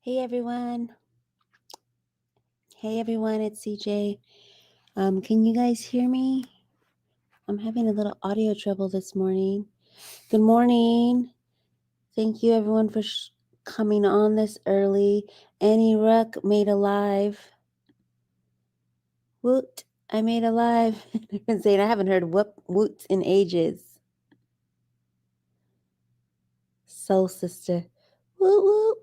Hey everyone. Hey everyone, it's CJ. Can you guys hear me? I'm having a little audio trouble this morning. Good morning. Thank you everyone for coming on this early. Annie Ruck made a live. Woot, I made a live. I've been saying I haven't heard woots in ages. Soul sister. Woot woot.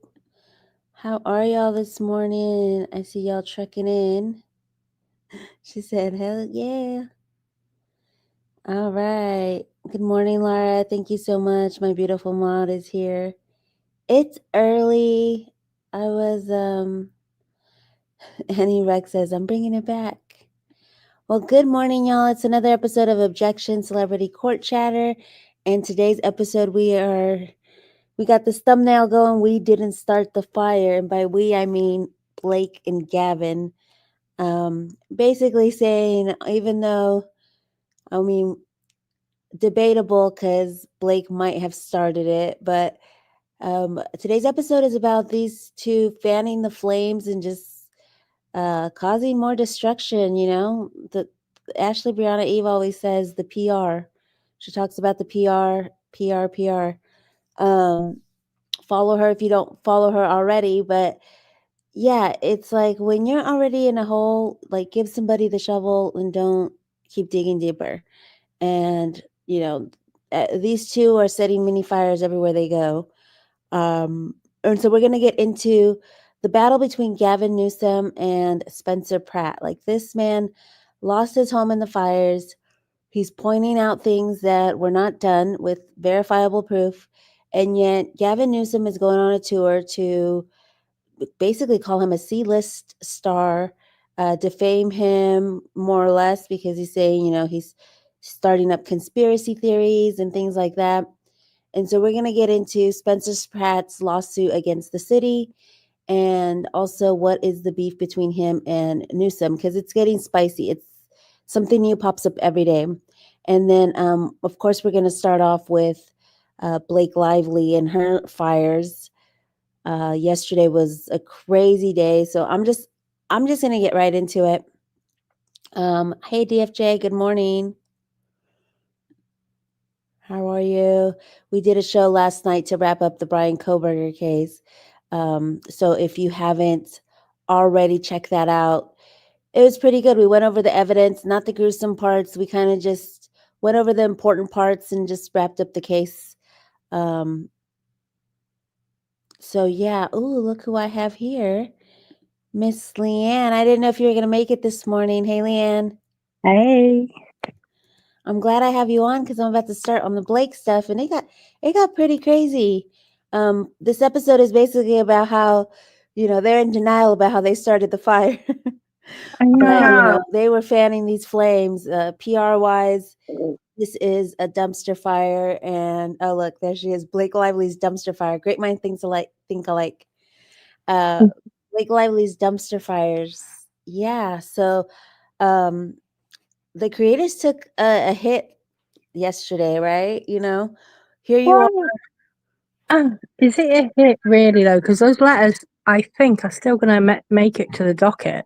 How are y'all this morning? I see y'all trekking in. She said, hell yeah. All right. Good morning, Laura. Thank you so much. My beautiful mod is here. It's early. Annie Rex says, I'm bringing it back. Well, good morning, y'all. It's another episode of Objection Celebrity Court Chatter. And today's episode, we got this thumbnail going. We didn't start the fire. And by we, I mean Blake and Gavin. Basically saying, even though, debatable because Blake might have started it, but today's episode is about these two fanning the flames and just causing more destruction. The Ashley Brianna Eve always says the PR. She talks about the PR. Follow her if you don't follow her already, but yeah, it's like when you're already in a hole, like give somebody the shovel and don't keep digging deeper. And these two are setting mini fires everywhere they go. And so we're going to get into the battle between Gavin Newsom and Spencer Pratt. Like, this man lost his home in the fires. He's pointing out things that were not done with verifiable proof. And yet Gavin Newsom is going on a tour to basically call him a C-list star, defame him more or less, because he's saying, he's starting up conspiracy theories and things like that. And so we're going to get into Spencer Pratt's lawsuit against the city, and also what is the beef between him and Newsom, because it's getting spicy. It's something new pops up every day. And then, of course, we're going to start off with Blake Lively and her fires. Yesterday was a crazy day, so I'm just going to get right into it. Hey, DFJ, good morning. How are you? We did a show last night to wrap up the Brian Kohberger case. So if you haven't already checked that out, it was pretty good. We went over the evidence, not the gruesome parts. We kind of just went over the important parts and just wrapped up the case. So yeah. Ooh, look who I have here. Miss Leanne. I didn't know if you were going to make it this morning. Hey, Leanne. Hey. I'm glad I have you on because I'm about to start on the Blake stuff, and it got pretty crazy. This episode is basically about how, they're in denial about how they started the fire. I know. But, they were fanning these flames, PR-wise. This is a dumpster fire, and oh look, there she is, Blake Lively's dumpster fire. Great mind think alike. Blake Lively's dumpster fires. Yeah. So, the creators took a hit yesterday, right? Here you are. Is it a hit really though? Because those letters, I think, are still going to make it to the docket.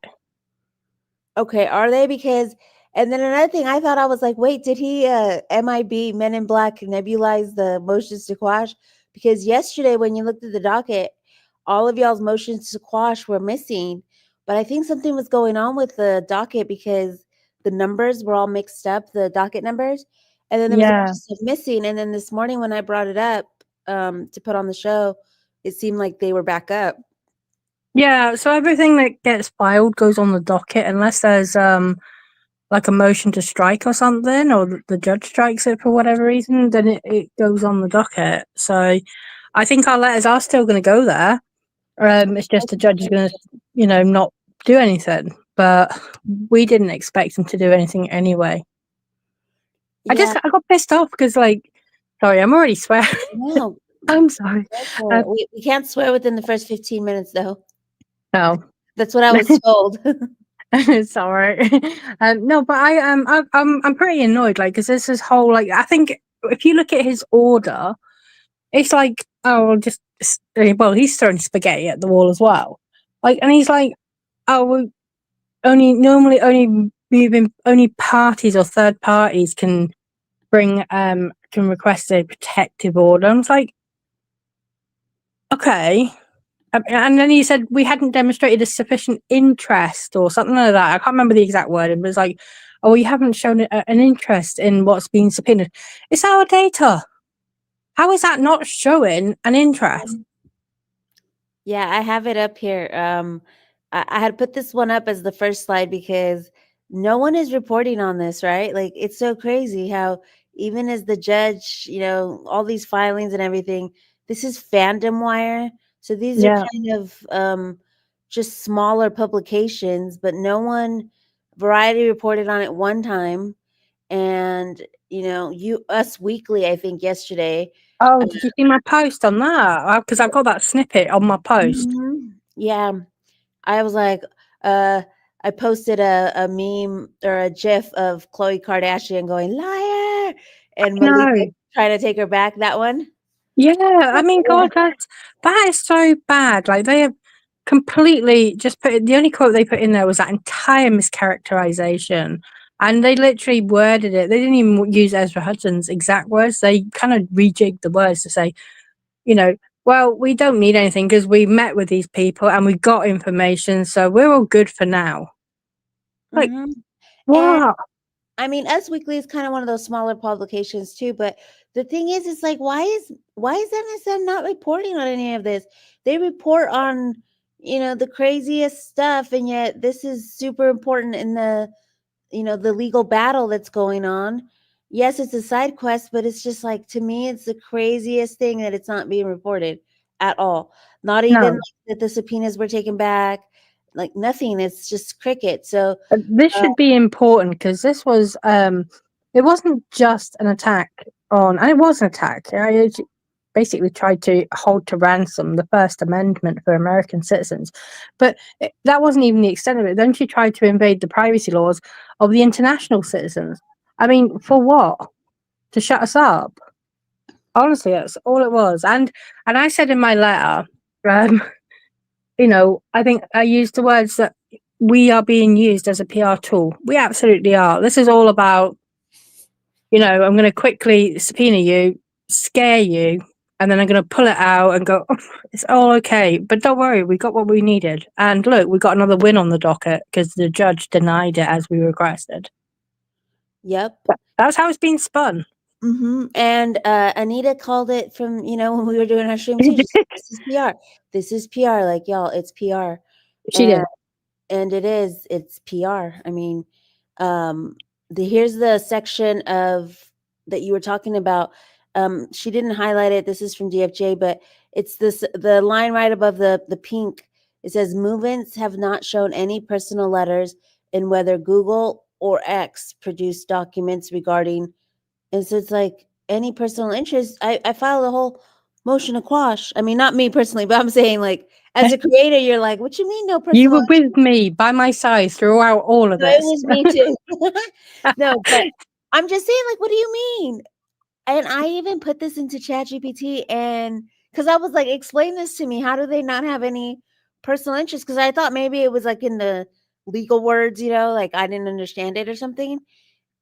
Okay, are they? Because, and then another thing, I thought, I was like, wait, did he MIB Men in Black nebulize the motions to quash? Because yesterday when you looked at the docket, all of y'all's motions to quash were missing. But I think something was going on with the docket because the numbers were all mixed up, the docket numbers, and then there was a bunch of stuff missing. And then this morning when I brought it up to put on the show, it seemed like they were back up. Yeah, so everything that gets filed goes on the docket unless there's like a motion to strike or something, or the judge strikes it for whatever reason, then it goes on the docket. So I think our letters are still going to go there. It's just the judge is going to, not do anything. But we didn't expect him to do anything anyway. Yeah. I got pissed off because, sorry, I'm already swearing. No. I'm sorry. We can't swear within the first 15 minutes, though. No. That's what I was told. It's all right. No, but I'm pretty annoyed, because there's this whole, I think if you look at his order, it's like oh, well, he's throwing spaghetti at the wall as well. Like, and he's like, oh, well, only parties or third parties can request a protective order. I was like, okay. And then he said we hadn't demonstrated a sufficient interest or something like that. I can't remember the exact word. It was like, oh, you haven't shown an interest in what's being subpoenaed. It's our data. How is that not showing an interest? Yeah, I have it up here. I had put this one up as the first slide because no one is reporting on this, right? Like, it's so crazy how even as the judge, all these filings and everything, this is Fandom Wire. So these are Yeah. kind of just smaller publications, but no one, Variety reported on it one time. And, Us Weekly, I think yesterday. Oh, did you see my post on that? Because I got that snippet on my post. Yeah. I was like, I posted a meme or a GIF of Khloe Kardashian going liar, and Malika No. trying to take her back. That one. Yeah, I mean, Yeah. God, that is so bad. Like, they have completely just the only quote they put in there was that entire mischaracterization. And they literally worded it. They didn't even use Ezra Hudson's exact words. They kind of rejigged the words to say, well, we don't need anything because we met with these people and we got information. So we're all good for now. Like, Mhm. And what? I mean, Us Weekly is kind of one of those smaller publications too. But the thing is, it's like, why is NSM not reporting on any of this? They report on the craziest stuff, and yet this is super important in the legal battle that's going on. Yes, it's a side quest, but it's just like, to me, it's the craziest thing that it's not being reported at all. Not even No. like that the subpoenas were taken back, like nothing. It's just cricket. So This should be important because this was it wasn't just an attack on, and it was an attack. It basically tried to hold to ransom the First Amendment for American citizens, but that wasn't even the extent of it. Then she tried to invade the privacy laws of the international citizens. I mean, for what? To shut us up? Honestly, that's all it was. And I said in my letter, um, I think I used the words that we are being used as a PR tool. We absolutely are. This is all about, I'm going to quickly subpoena you, scare you, and then I'm going to pull it out and go, oh, it's all okay. But don't worry, we got what we needed. And look, we got another win on the docket because the judge denied it as we requested. yep. That's how it's been spun. And Anita called it from when we were doing our stream too. Just, this is PR. This is PR. Like, y'all, it's PR. She did. And it's PR. I mean, here's the section of that you were talking about. She didn't highlight it. This is from DFJ, but it's the line right above the pink. It says movements have not shown any personal letters in whether Google or X produced documents regarding. And so it's like, any personal interest. I filed a whole motion to quash. I mean, not me personally, but I'm saying, like, as a creator, you're like, what you mean no You personal were with me by my side throughout all of No, it this. was me too. No, but I'm just saying, like, what do you mean? And I even put this into ChatGPT, and because I was like, explain this to me. How do they not have any personal interest? Because I thought maybe it was like in the legal words, like I didn't understand it or something.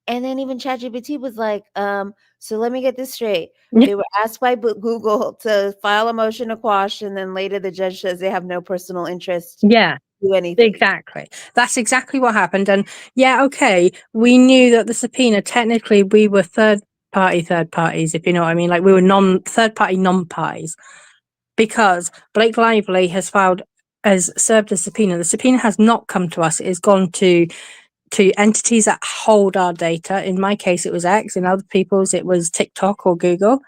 And then even ChatGPT was like, so let me get this straight. They were asked by Google to file a motion to quash, and then later the judge says they have no personal interest Yeah. to do anything. Exactly. That's exactly what happened. And yeah, okay, we knew that the subpoena, technically, we were third parties, if you know what I mean. Like, we were third party non-parties because Blake Lively has served a subpoena. The subpoena has not come to us. It has gone to entities that hold our data. In my case, it was X. In other people's, it was TikTok or Google.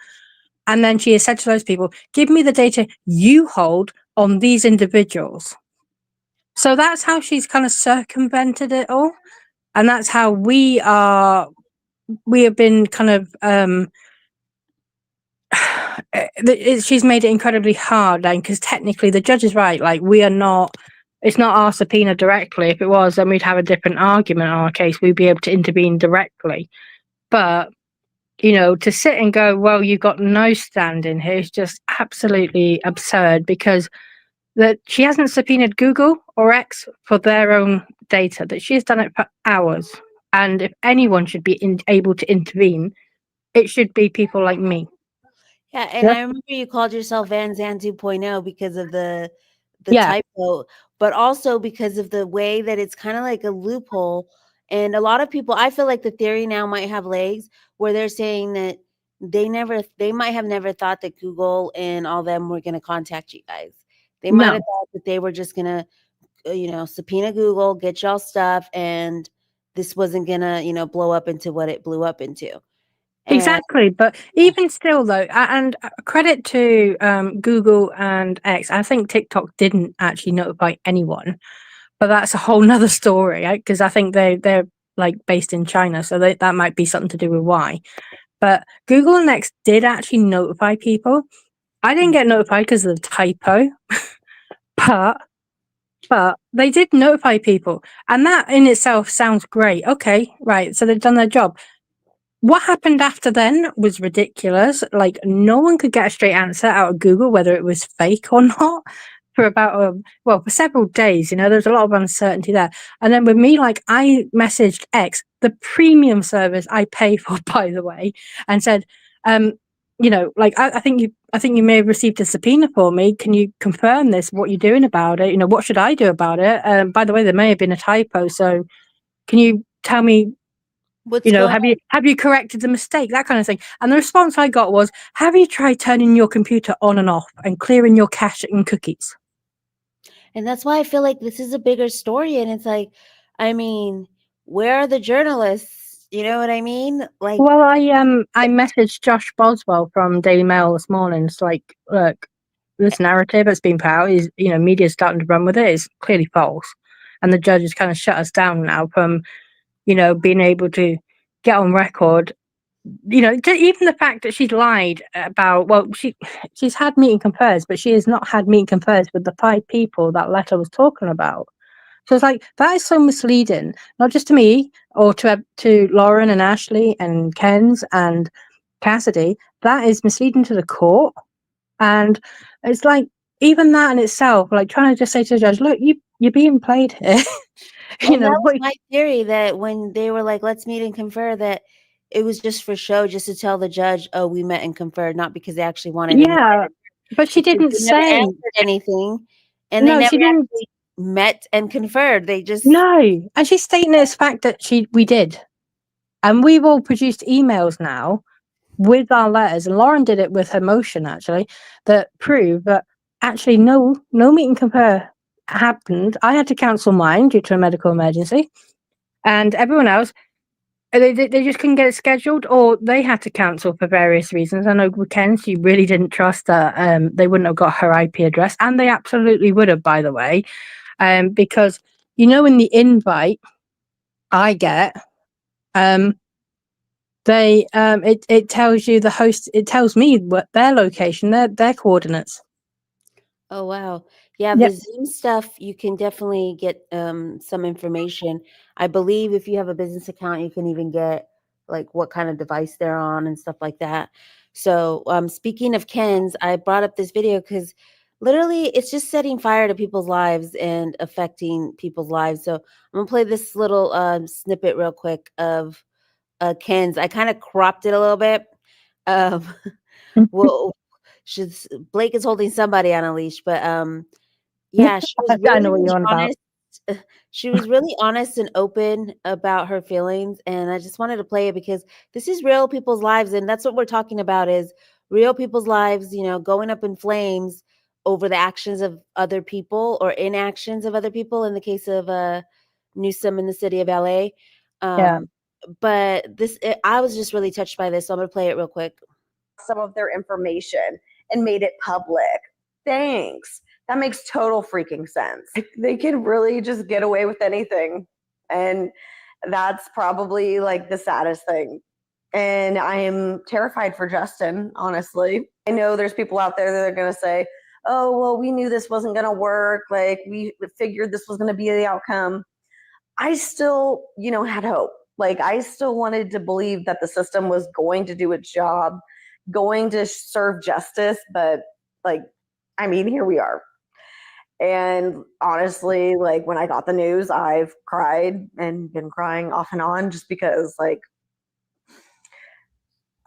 And then she has said to those people, give me the data you hold on these individuals. So that's how she's kind of circumvented it all. And that's how we have been kind of, she's made it incredibly hard, because technically the judge is right. Like, it's not our subpoena directly. If it was, then we'd have a different argument on our case. We'd be able to intervene directly. But, to sit and go, well, you've got no stand in here is just absolutely absurd, because that she hasn't subpoenaed Google or X for their own data, that she has done it for hours. And if anyone should be able to intervene, it should be people like me. Yeah, and Yeah. I remember you called yourself Van Zan 2.0 because of the Yeah. typo, but also because of the way that it's kind of like a loophole. And a lot of people, I feel like the theory now might have legs where they're saying that they might have never thought that Google and all them were going to contact you guys. They might have No. thought that they were just going to, subpoena Google, get y'all stuff, and this wasn't going to, blow up into what it blew up into. And Exactly. But even still, though, and credit to Google and X, I think TikTok didn't actually notify anyone, but that's a whole nother story, because I think they're like based in China, so that might be something to do with why. But Google and X did actually notify people. I didn't get notified because of the typo, but they did notify people, and that in itself sounds great. Okay, right, so they've done their job. What happened after then was ridiculous. Like, no one could get a straight answer out of Google whether it was fake or not for about for several days. There's a lot of uncertainty there. And then with me, like, I messaged X, the premium service I pay for, by the way, and said, like, I think you may have received a subpoena for me. Can you confirm this? What you're doing about it? What should I do about it? By the way, there may have been a typo, so can you tell me, what's going have you corrected the mistake? That kind of thing. And the response I got was, have you tried turning your computer on and off and clearing your cache and cookies? And that's why I feel like this is a bigger story. And it's like, I mean, where are the journalists? You know what I mean? Like, Well, I messaged Josh Boswell from Daily Mail this morning. It's like, look, this narrative that's been put out is, media's starting to run with it, is clearly false. And the judge has kind of shut us down now from, being able to get on record. Even the fact that she's lied about, she's had meet and confers, but she has not had meet and confers with the 5 people that letter was talking about. So it's like, that is so misleading, not just to me or to Lauren and Ashley and Ken's and Cassidy. That is misleading to the court. And it's like, even that in itself, like trying to just say to the judge, look, you're being played here. and that was But my theory, that when they were like, let's meet and confer, that it was just for show, just to tell the judge, oh, we met and conferred, not because they actually wanted to meet, yeah, but she because didn't they never say. answered anything and they No, never she didn't. actually met and conferred. They just, No, and she's stating it as fact that we did, and we've all produced emails now with our letters, and Lauren did it with her motion actually, that prove that actually no meet and compare happened. I had to cancel mine due to a medical emergency, and everyone else, they just couldn't get it scheduled, or they had to cancel for various reasons. I know with Ken, she really didn't trust that they wouldn't have got her IP address, and they absolutely would have, by the way, because in the invite I get, it tells you the host. It tells me what their location, their coordinates. oh, wow. Yeah, the Yep. Zoom stuff, you can definitely get some information. I believe if you have a business account, you can even get like what kind of device they're on and stuff like that. So, speaking of Ken's, I brought up this video because literally it's just setting fire to people's lives and affecting people's lives. So, I'm gonna play this little snippet real quick of Ken's. I kind of cropped it a little bit. Um, well, she's Blake is holding somebody on a leash, but yeah, she was I know what really you're on about. honest. She was really honest and open about her feelings, and I just wanted to play it because this is real people's lives, and that's what we're talking about, is real people's lives, going up in flames over the actions of other people or inactions of other people, in the case of Newsom in the city of LA. Yeah. But I was just really touched by this, so I'm gonna play it real quick. Some of their information and made it public. Thanks. That makes total freaking sense. They can really just get away with anything. And that's probably like the saddest thing. And I am terrified for Justin, honestly. I know there's people out there that are going to say, oh, well, we knew this wasn't going to work. Like, we figured this was going to be the outcome. I still, had hope. Like, I still wanted to believe that the system was going to do its job, going to serve justice, but like, I mean, here we are. And honestly, like, when I got the news, I've cried and been crying off and on, just because, like,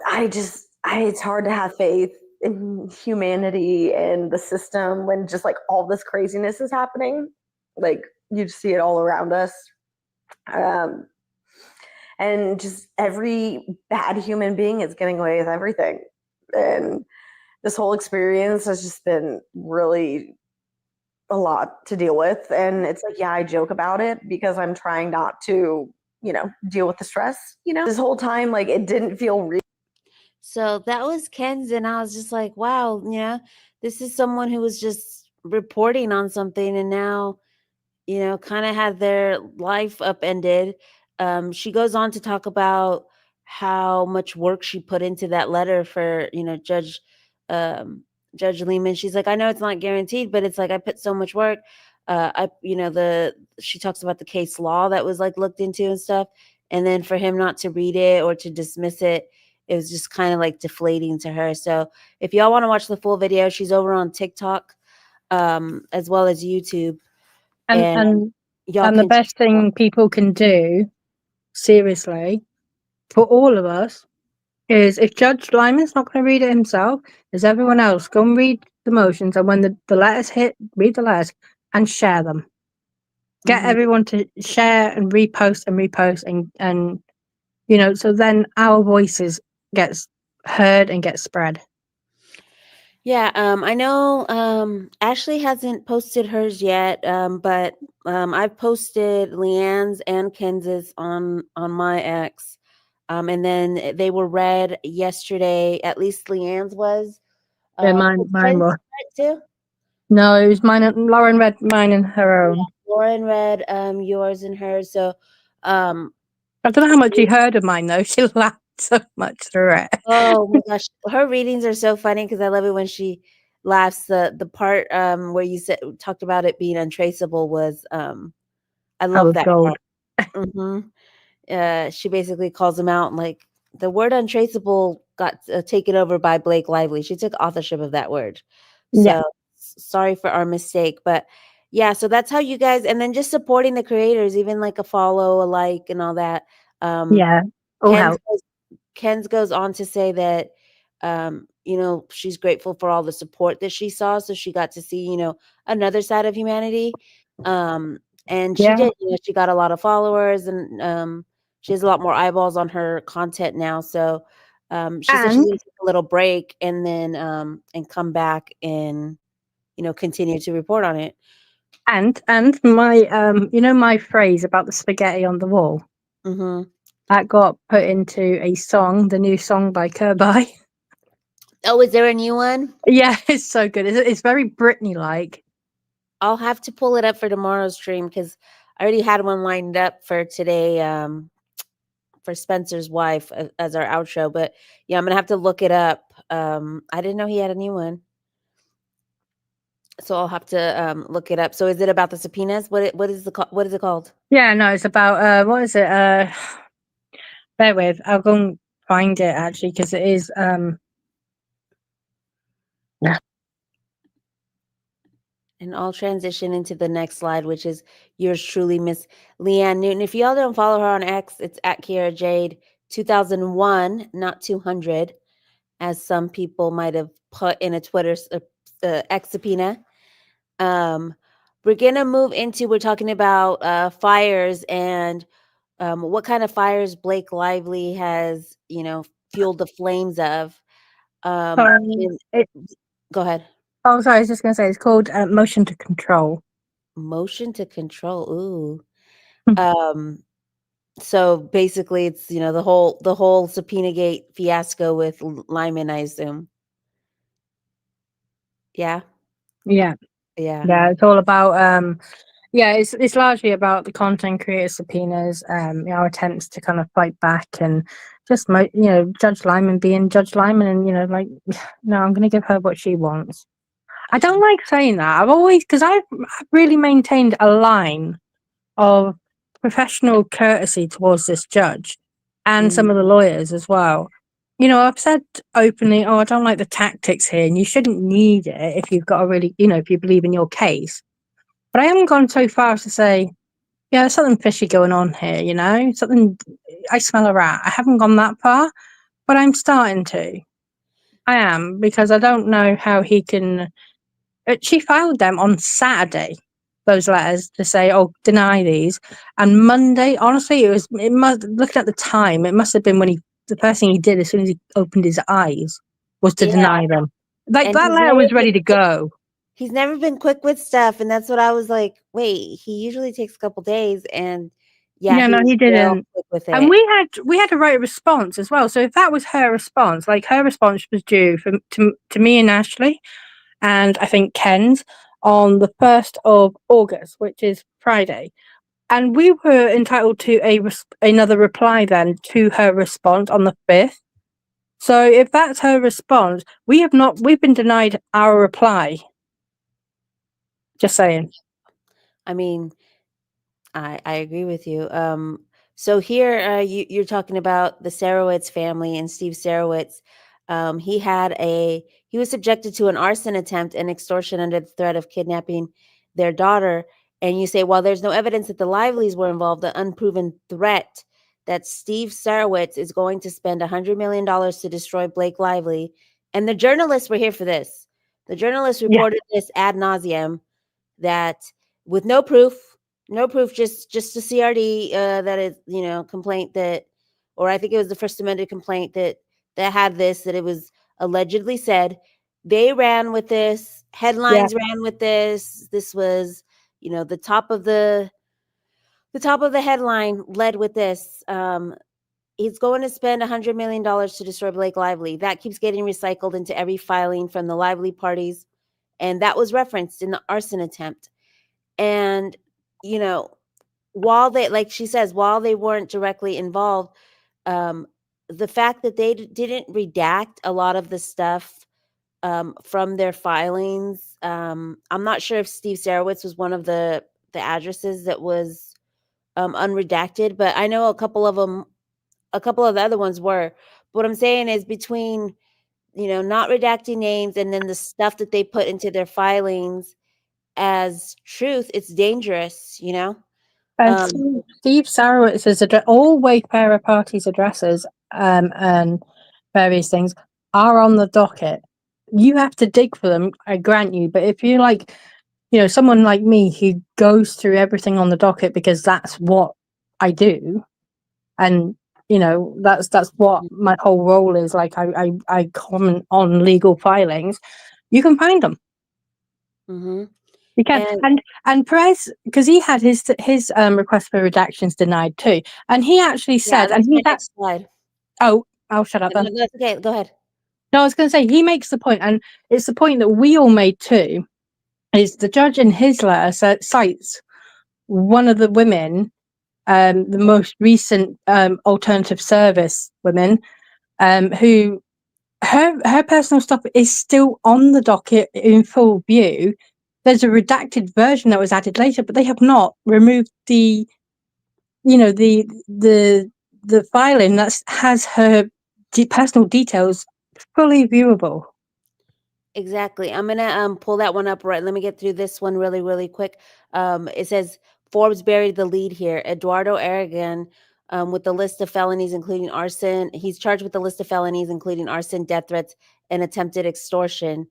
it's hard to have faith in humanity and the system when just like all this craziness is happening. Like, you just see it all around us. And just every bad human being is getting away with everything. And this whole experience has just been really a lot to deal with. And it's like, yeah, I joke about it because I'm trying not to, deal with the stress, this whole time, like, it didn't feel real. So that was Ken's, and I was just like, wow, this is someone who was just reporting on something and now, kind of had their life upended. She goes on to talk about how much work she put into that letter for, um, Judge Liman. She's like, I know it's not guaranteed, but it's like I put so much work. She talks about the case law that was like looked into and stuff, and then for him not to read it or to dismiss it, it was just kind of like deflating to her. So if y'all want to watch the full video, she's over on TikTok, as well as YouTube. And Y'all the can best thing people can do, seriously, for all of us, is if Judge Liman's not going to read it himself, is everyone else go and read the motions, and when the letters hit, read the letters and share them. Get everyone to share and repost and so then our voices gets heard and get spread. Yeah, I know Ashley hasn't posted hers yet, but I've posted Leanne's and Kenz's on my X, and then they were read yesterday. At least Leanne's was. Yeah, mine was. Too. No, it was mine. Lauren read mine and her own. Yeah, Lauren read yours and hers. So, I don't know how much she heard of mine though. She laughed so much through it. Oh my gosh, her readings are so funny because I love it when she laughs. The part where you talked about it being untraceable was I love that gold. part. She basically calls him out, like the word untraceable got taken over by Blake Lively. She took authorship of that word. So sorry for our mistake, but yeah, so that's how you guys, and then just supporting the creators, even like a follow, a like, and all that. Ken's goes on to say that, she's grateful for all the support that she saw. So she got to see, another side of humanity. And she did, she got a lot of followers, and she has a lot more eyeballs on her content now. So she said she's going to take a little break and then and come back and, continue to report on it. And my my phrase about the spaghetti on the wall. That got put into a song, the new song by Kirby. Oh, is there a new one? Yeah, it's so good. It's very Britney-like. I'll have to pull it up for tomorrow's stream because I already had one lined up for today, for Spencer's wife as our outro. But yeah, I'm gonna have to look it up. I didn't know he had a new one, so I'll have to look it up. So is it about the subpoenas? What is it called? Yeah, no, it's about what is it? Bear with, I'll go and find it actually because it is And I'll transition into the next slide, which is yours truly, Miss Leanne Newton. If y'all don't follow her on X, it's at Kiara Jade 2001, not 200, as some people might have put in a Twitter X subpoena. We're gonna move into, we're talking about fires and what kind of fires Blake Lively has, fueled the flames of. Go ahead. Oh, sorry, I was just going to say it's called Motion to Control. Motion to Control. Ooh. So basically, it's the whole subpoena gate fiasco with Liman, I assume. Yeah. It's all about it's largely about the content creator subpoenas, our attempts to kind of fight back and just Judge Liman being Judge Liman, and no, I'm going to give her what she wants. I don't like saying that. I've really maintained a line of professional courtesy towards this judge and some of the lawyers as well. You know, I've said openly, oh, I don't like the tactics here, and you shouldn't need it if you've got a really, you know, if you believe in your case. But I haven't gone so far as to say, yeah, there's something fishy going on here, you know, something, I smell a rat. I haven't gone that far, but I'm starting to. I am, because I don't know how he can. She filed them on Saturday, those letters, to say, oh, deny these. And Monday, honestly, it must, looking at the time, it must have been when the first thing he did as soon as he opened his eyes was to deny them. Like, And that letter was ready to go. He's never been quick with stuff, and that's what I was like, wait, he usually takes a couple days, and Yeah, no, he didn't. quick with it. And we had to write a response as well. So if that was her response, like her response was due to me and Ashley, and I think Ken's on the 1st of August, which is Friday. And we were entitled to another reply then to her response on the 5th. So if that's her response, we've been denied our reply. Just saying. I mean, I agree with you. So here you're talking about the Sarowitz family and Steve Sarowitz. He was subjected to an arson attempt and extortion under the threat of kidnapping their daughter. And you say, well, there's no evidence that the Livelies were involved. The unproven threat that Steve Sarowitz is going to spend $100 million to destroy Blake Lively. And the journalists were here for this. The journalists reported this ad nauseum, that with no proof, just a CRD that is, you know, complaint that, or I think it was the First Amendment complaint that had this, that it was allegedly said. They ran with this, headlines ran with this. This was, you know, the top of the headline led with this. He's going to spend $100 million to destroy Blake Lively. That keeps getting recycled into every filing from the Lively parties. And that was referenced in the arson attempt. And, you know, while they, like she says, while they weren't directly involved, the fact that they didn't redact a lot of the stuff from their filings. I'm not sure if Steve Sarowitz was one of the addresses that was unredacted, but I know a couple of the other ones were. But what I'm saying is, between, you know, not redacting names and then the stuff that they put into their filings as truth, it's dangerous, you know. And Steve Sarowitz's all Wayfarer parties' addresses and various things are on the docket. You have to dig for them, I grant you. But if you like, you know, someone like me who goes through everything on the docket because that's what I do, and you know, that's what my whole role is. Like, I comment on legal filings. You can find them. Mm-hmm. You can, and Perez, because he had his request for redactions denied too, and he actually said, that's my next slide. Oh, I'll shut up then. That's okay. Go ahead. No, I was going to say, he makes the point, and it's the point that we all made too. Is the judge in his letter cites one of the women, the most recent alternative service women, who her personal stuff is still on the docket in full view. There's a redacted version that was added later, but they have not removed the, you know, the filing that has her personal details fully viewable. Exactly. I'm gonna pull that one up. Right. Let me get through this one really, really quick. It says Forbes buried the lead here. Eduardo Aragon, with the list of felonies including arson. He's charged with the list of felonies including arson, death threats, and attempted extortion.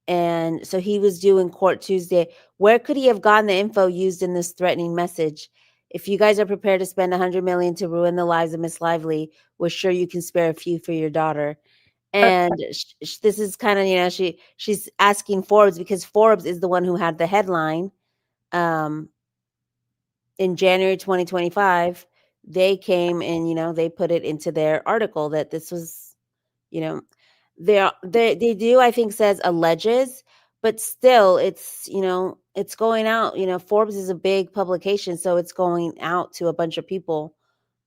And so he was due in court Tuesday. Where could he have gotten the info used in this threatening message? If you guys are prepared to spend $100 million to ruin the lives of Miss Lively, we're sure you can spare a few for your daughter. And this is kind of, you know, she's asking Forbes, because Forbes is the one who had the headline in January 2025. They came and, you know, they put it into their article that this was, you know, they do, I think, says alleges, but still it's, you know, it's going out, you know, Forbes is a big publication, so it's going out to a bunch of people.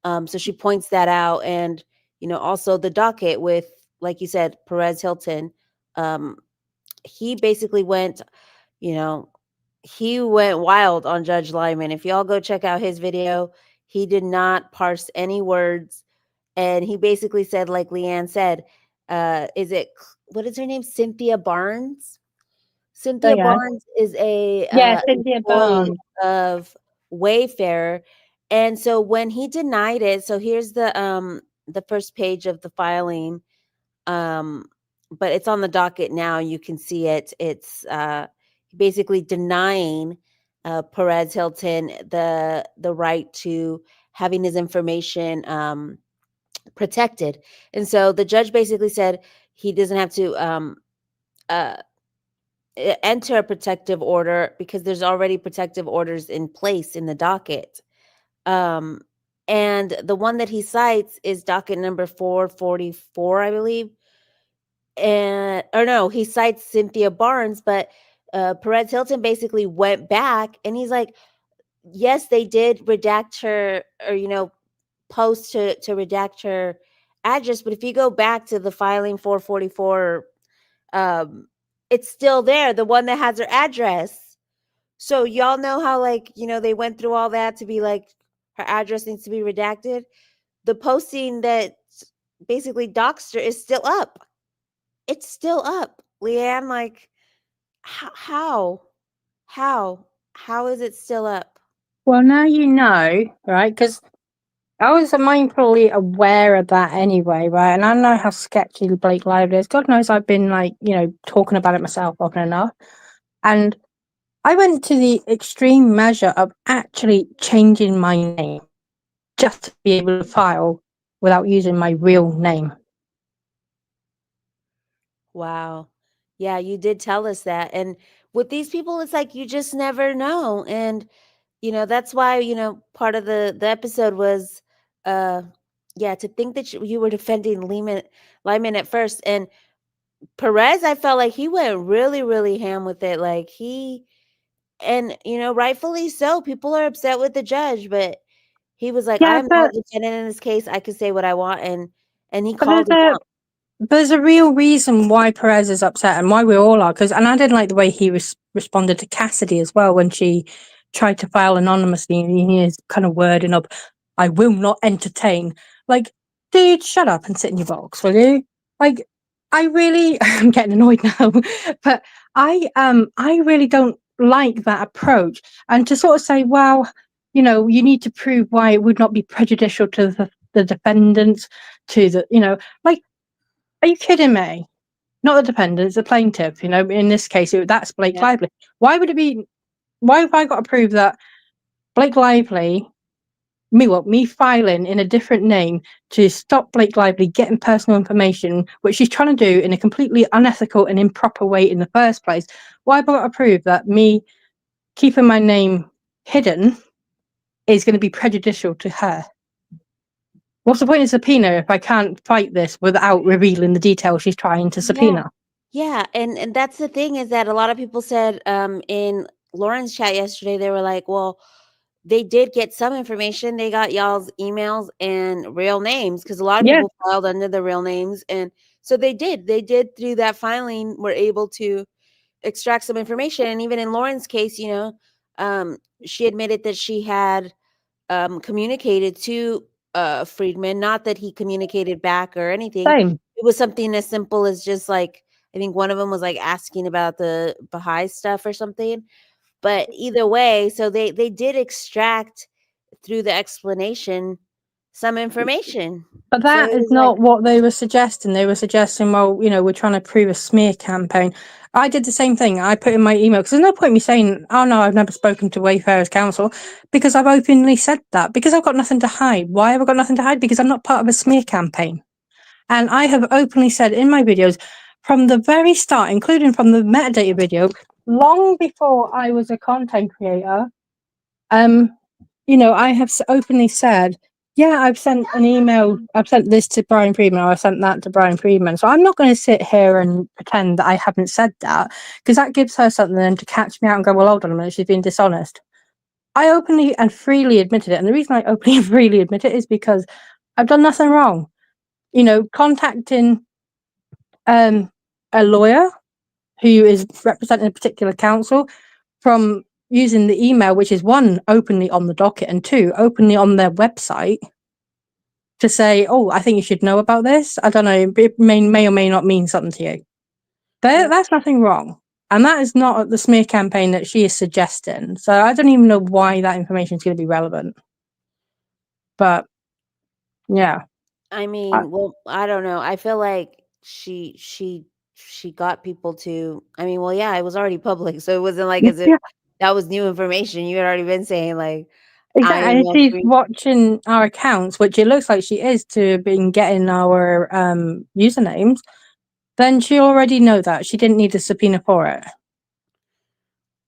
So she points that out. And, you know, also the docket with, like you said, Perez Hilton, he basically went, you know, he went wild on Judge Liman. If y'all go check out his video, he did not parse any words. And he basically said, like Leanne said, what is her name? Cynthia Barnes? So Cynthia yeah, Barnes is a Cynthia employee Barnes. of Wayfair. And so when he denied it, so here's the first page of the filing. But it's on the docket now. You can see it. It's basically denying Perez Hilton the right to having his information protected. And so the judge basically said he doesn't have to uh, enter a protective order because there's already protective orders in place in the docket. Um, and the one that he cites is docket number 444, I believe. Or no, he cites Cynthia Barnes, but Perez Hilton basically went back and he's like, yes, they did redact her, or post to redact her address, but if you go back to the filing 444, it's still there, the one that has her address. So y'all know how, like, they went through all that to be like, her address needs to be redacted. The posting that basically doxed her is still up. It's still up, Leanne. Like, how is it still up? Well, now you know, right? Because I was mindfully aware of that anyway, right? And I know how sketchy Blake Lively is. God knows I've been talking about it myself often enough. And I went to the extreme measure of actually changing my name just to be able to file without using my real name. Wow. Yeah, you did tell us that. And with these people, it's like you just never know. And that's why, part of the episode was to think that you were defending Lyman at first. And Perez, I felt like he went really, really ham with it. Like rightfully so. People are upset with the judge, but he was like, Yeah, I'm not a defendant in this case. I can say what I want. And he but called him out. there's a real reason why Perez is upset and why we all are. And I didn't like the way he responded to Cassidy as well when she tried to file anonymously, and he is kind of wording up, I will not entertain. Like, dude, shut up and sit in your box, will you? Like, I'm getting annoyed now, but I really don't like that approach. And to sort of say, well, you need to prove why it would not be prejudicial to the defendants, to the, like, are you kidding me? Not the defendants, the plaintiff. In this case, that's Blake Lively. Why would it be? Why have I got to prove that Blake Lively, me filing in a different name to stop Blake Lively getting personal information, which she's trying to do in a completely unethical and improper way in the first place? Why have I got to prove that me keeping my name hidden is going to be prejudicial to her? What's the point of subpoena if I can't fight this without revealing the details she's trying to subpoena? Yeah, and that's the thing, is that a lot of people said in Lauren's chat yesterday, they were like, well, they did get some information. They got y'all's emails and real names, because a lot of people filed under the real names. And so they did through that filing, were able to extract some information. And even in Lauren's case, she admitted that she had communicated to Friedman, not that he communicated back or anything. Same. It was something as simple as just like, I think one of them was like asking about the Baha'i stuff or something. But either way, so they did extract through the explanation some information. But that is not what they were suggesting. They were suggesting, well, we're trying to prove a smear campaign. I did the same thing. I put in my email, because there's no point in me saying, oh no, I've never spoken to Wayfarers Council, because I've openly said that, because I've got nothing to hide. Why have I got nothing to hide? Because I'm not part of a smear campaign. And I have openly said in my videos from the very start, including from the metadata video, long before I was a content creator, I have openly said, yeah, I've sent an email, I've sent this to Brian Friedman, or I've sent that to Brian Friedman. So I'm not going to sit here and pretend that I haven't said that, because that gives her something then to catch me out and go, well, hold on a minute, she's being dishonest. I openly and freely admitted it. And the reason I openly and freely admit it is because I've done nothing wrong. Contacting a lawyer who is representing a particular council from using the email, which is one, openly on the docket, and two, openly on their website, to say, oh, I think you should know about this. I don't know, it may or may not mean something to you. That's nothing wrong. And that is not the smear campaign that she is suggesting. So I don't even know why that information is going to be relevant. But yeah. I mean, well, I don't know. I feel like she got people to. I mean, well, yeah, it was already public, so it wasn't like as if Yeah, that was new information. You had already been saying like, I exactly. And if emailed she's 3. watching our accounts, which it looks like she is, to been getting our usernames, then she already know that. She didn't need a subpoena for it.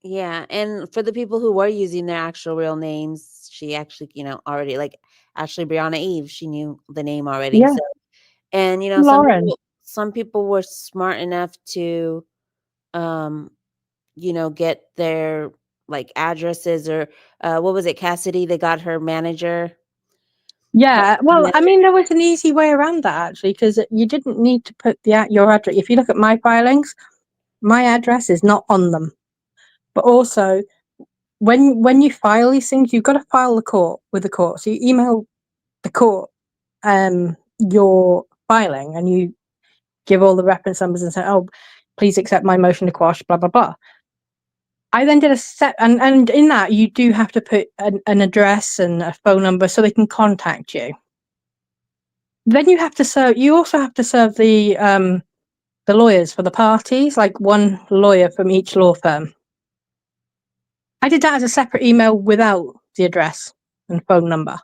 Yeah, and for the people who were using their actual real names, she actually, already like Ashley Brianna Eve, she knew the name already. Yeah. So, and Lauren. some people were smart enough to, um, get their like addresses or what was it, Cassidy? They got her manager. Yeah, well, I mean, there was an easy way around that actually, because you didn't need to put your address. If you look at my filings, my address is not on them. But also, when you file these things, you've got to file with the court. So you email the court your filing, and you give all the reference numbers and say, "Oh, please accept my motion to quash." Blah blah blah. I then did a set, and in that you do have to put an address and a phone number so they can contact you. Then you have to serve. You also have to serve the lawyers for the parties, like one lawyer from each law firm. I did that as a separate email without the address and phone number.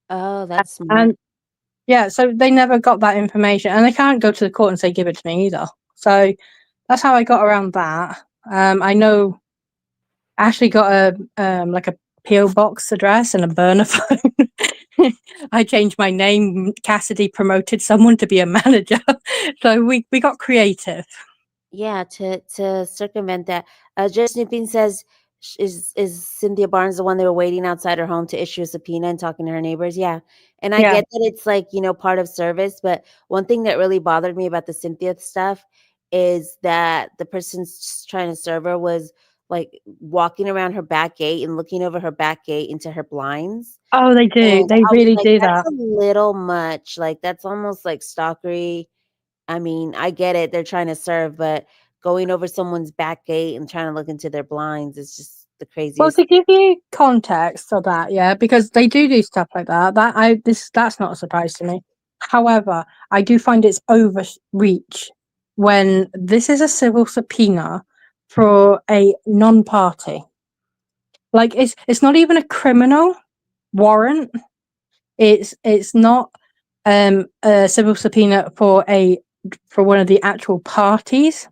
Oh, that's smart. And yeah, so they never got that information, and they can't go to the court and say give it to me either. So that's how I got around that. I know Ashley got a like a PO box address and a burner phone. I changed my name. Cassidy promoted someone to be a manager, so we got creative. Yeah, to circumvent that. Judge Snooping says, is Cynthia Barnes the one they were waiting outside her home to issue a subpoena and talking to her neighbors? Yeah. And I Yeah. get that it's like, part of service, but one thing that really bothered me about the Cynthia stuff is that the person trying to serve her was like walking around her back gate and looking over her back gate into her blinds. Oh, they do. And They I was really like, do that's that. a little much. Like, that's almost like stalkery. I mean, I get it. They're trying to serve, but going over someone's back gate and trying to look into their blinds is just the Well, craziest. to give you context of that, yeah, because they do stuff like that. That's not a surprise to me. However, I do find it's overreach when this is a civil subpoena for a non-party. Like it's not even a criminal warrant. It's not a civil subpoena for one of the actual parties.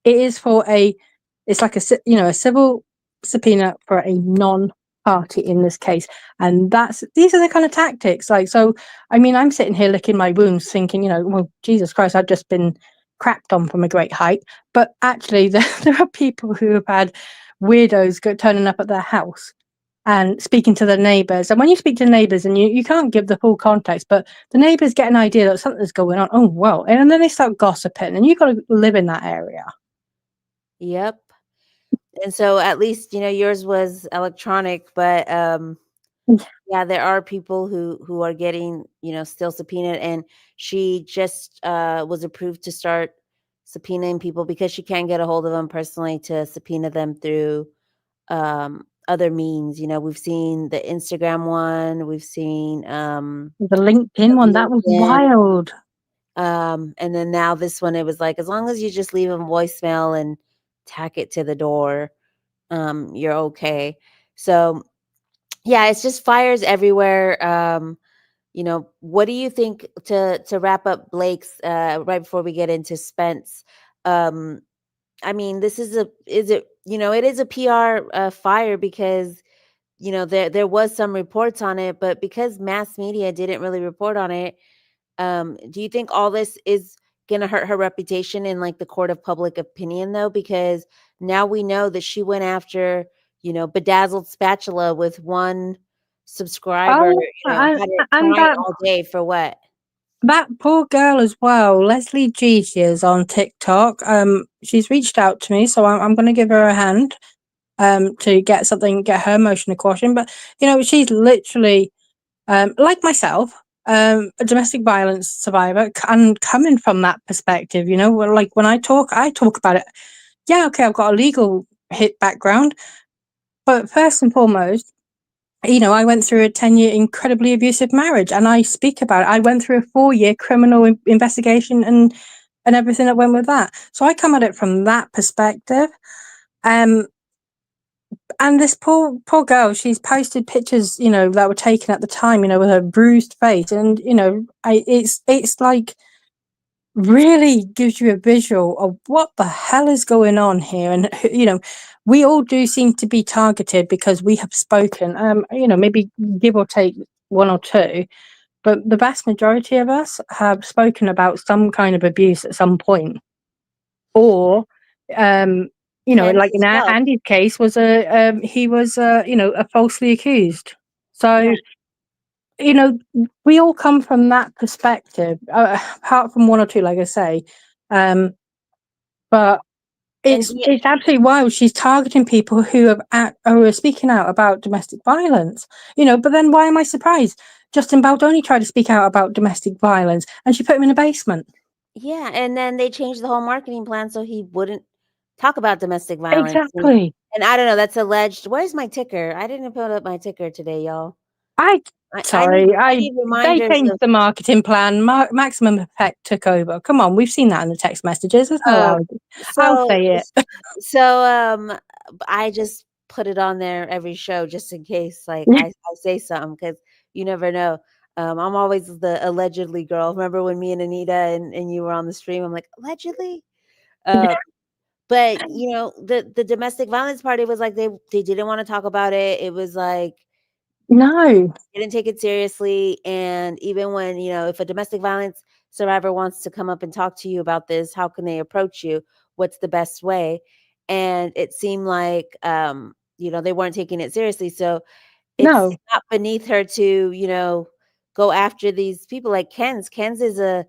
It is for it's like a civil subpoena for a non-party in this case, and these are the kind of tactics. Like, so I mean, I'm sitting here licking my wounds, thinking, well, Jesus Christ, I've just been crapped on from a great height. But actually, there are people who have had weirdos turning up at their house and speaking to the neighbors. And when you speak to neighbors, and you can't give the full context, but the neighbors get an idea that something's going on. Oh, well, and then they start gossiping, and you've got to live in that area. Yep. And so at least, yours was electronic, but yeah, there are people who are getting, still subpoenaed, and she just was approved to start subpoenaing people because she can't get a hold of them personally to subpoena them through other means. We've seen the Instagram one, we've seen The LinkedIn one, that was LinkedIn, wild. and then now this one, it was like, as long as you just leave them voicemail and tack it to the door, you're okay. So yeah, it's just fires everywhere. What do you think, to wrap up Blake's right before we get into Spence? I mean, this is it is a PR fire because there was some reports on it, but because mass media didn't really report on it, do you think all this is going to hurt her reputation in like the court of public opinion, though? Because now we know that she went after, bedazzled spatula with one subscriber, Oh, had it and crying all day for what? that poor girl as well, Leslie G. She is on TikTok. She's reached out to me, so I'm going to give her a hand. to get her emotion to caution. But she's literally like myself, a domestic violence survivor, and coming from that perspective, like when I talk about it. Yeah, okay, I've got a legal hit background, but first and foremost, I went through a 10-year incredibly abusive marriage, and I speak about it. I went through a 4-year criminal investigation and everything that went with that. So I come at it from that perspective. And this poor girl, she's posted pictures, that were taken at the time, with her bruised face, and it's like really gives you a visual of what the hell is going on here. And we all do seem to be targeted because we have spoken, maybe give or take one or two, but the vast majority of us have spoken about some kind of abuse at some point. Or like in Andy's case was he was a falsely accused. So we all come from that perspective, apart from one or two, like I say. But it's absolutely wild. She's targeting people who are speaking out about domestic violence. But then why am I surprised? Justin Baldoni tried to speak out about domestic violence, and she put him in a basement. Yeah, and then they changed the whole marketing plan so he wouldn't talk about domestic violence. Exactly. And I don't know, that's alleged. Where's my ticker? I didn't put up my ticker today, y'all. I need reminders. They changed the marketing plan. Maximum Effect took over. Come on, we've seen that in the text messages. There's no I'll say it. So I just put it on there every show just in case, like I say something, because you never know. I'm always the allegedly girl. Remember when me and Anita and you were on the stream? I'm like, allegedly. But the domestic violence part, it was like they didn't want to talk about it. It was like, no, they didn't take it seriously. And even when, if a domestic violence survivor wants to come up and talk to you about this, how can they approach you? What's the best way? And it seemed like, they weren't taking it seriously. So it's not beneath her to, go after these people like Ken's. Ken's is a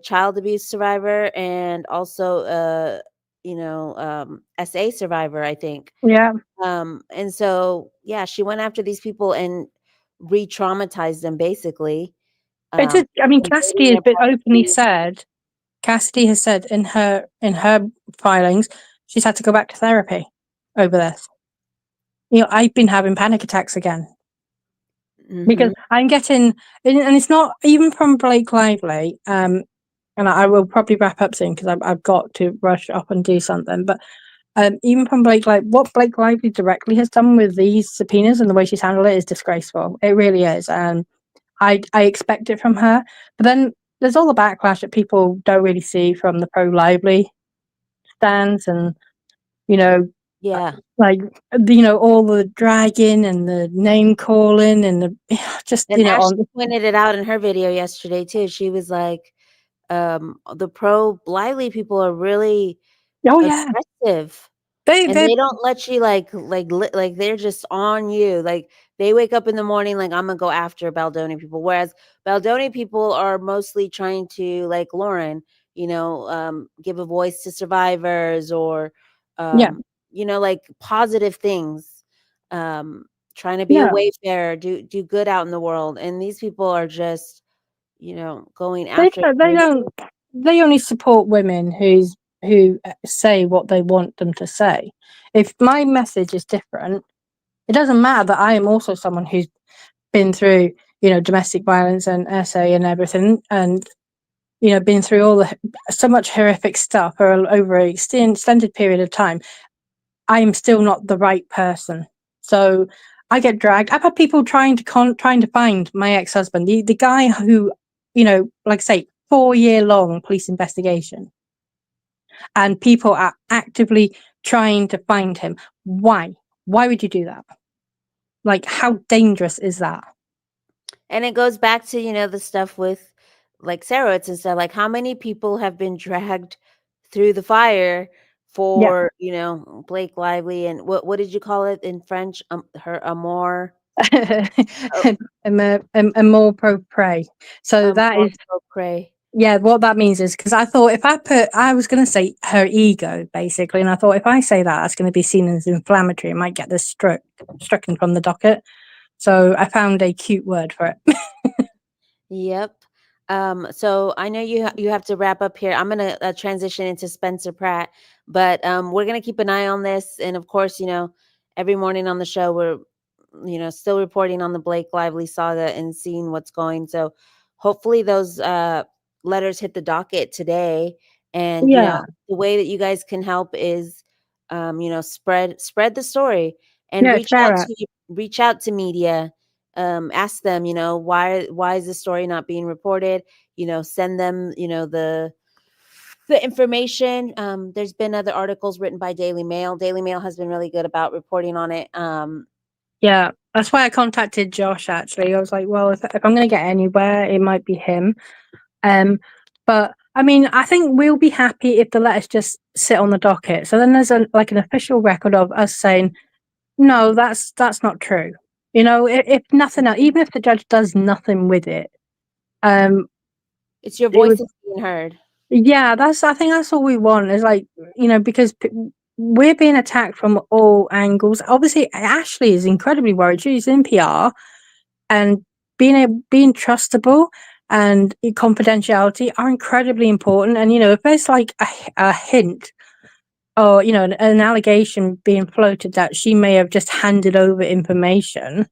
child abuse survivor and also SA survivor, I think. Yeah. And so, yeah, she went after these people and re-traumatized them, basically. Cassidy has been openly said. Cassidy has said in her filings, she's had to go back to therapy over this. I've been having panic attacks again. Because I'm getting, and it's not even from Blake Lively, and I will probably wrap up soon because I've got to rush up and do something. But even from what Blake Lively directly has done with these subpoenas and the way she's handled it is disgraceful. It really is, and I expect it from her. But then there's all the backlash that people don't really see from the pro Lively stands, and all the dragging and the name calling and the just and Ashley pointed it out in her video yesterday too. She was like, the pro Lively people are really aggressive. They don't let you like they're just on you. Like they wake up in the morning like, I'm gonna go after Baldoni people, whereas Baldoni people are mostly trying to, like Lauren, give a voice to survivors or like positive things, trying to be a wayfarer, do good out in the world. And these people are just going after they only support women who say what they want them to say. If my message is different, it doesn't matter that I am also someone who's been through domestic violence and SA and everything, and been through so much horrific stuff over an extended period of time. I am still not the right person, so I get dragged. I've had people trying to find my ex-husband, the guy who, like I say, 4-year-long police investigation, and people are actively trying to find him. Why would you do that? Like, how dangerous is that? And it goes back to the stuff with like steroids and stuff. Like, how many people have been dragged through the fire for Blake Lively and what did you call it in French? Her amour. Amour propre. So that is propre. Yeah, what that means is because I thought I was going to say her ego, basically, and I thought if I say that, that's going to be seen as inflammatory. It might get this stricken from the docket. So I found a cute word for it. Yep. So I know you have to wrap up here. I'm gonna transition into Spencer Pratt, but we're gonna keep an eye on this, and of course, every morning on the show we're, still reporting on the Blake Lively saga and seeing what's going. So hopefully those letters hit the docket today, and Yeah. the way that you guys can help is, spread the story and Yeah, share it. reach out to media. Ask them, why is the story not being reported? Send them, the information. There's been other articles written by Daily Mail. Daily Mail has been really good about reporting on it. Yeah, that's why I contacted Josh, actually. I was like, well, if I'm going to get anywhere, it might be him. But I mean, I think we'll be happy if the letters just sit on the docket. So then there's an official record of us saying, no, that's not true. If nothing else, even if the judge does nothing with it, It's your it would, voices being heard. yeah, I think that's all we want is because we're being attacked from all angles. Obviously, Ashley is incredibly worried. She's in PR, and being trustable and confidentiality are incredibly important. And if there's like a hint or an allegation being floated that she may have just handed over information,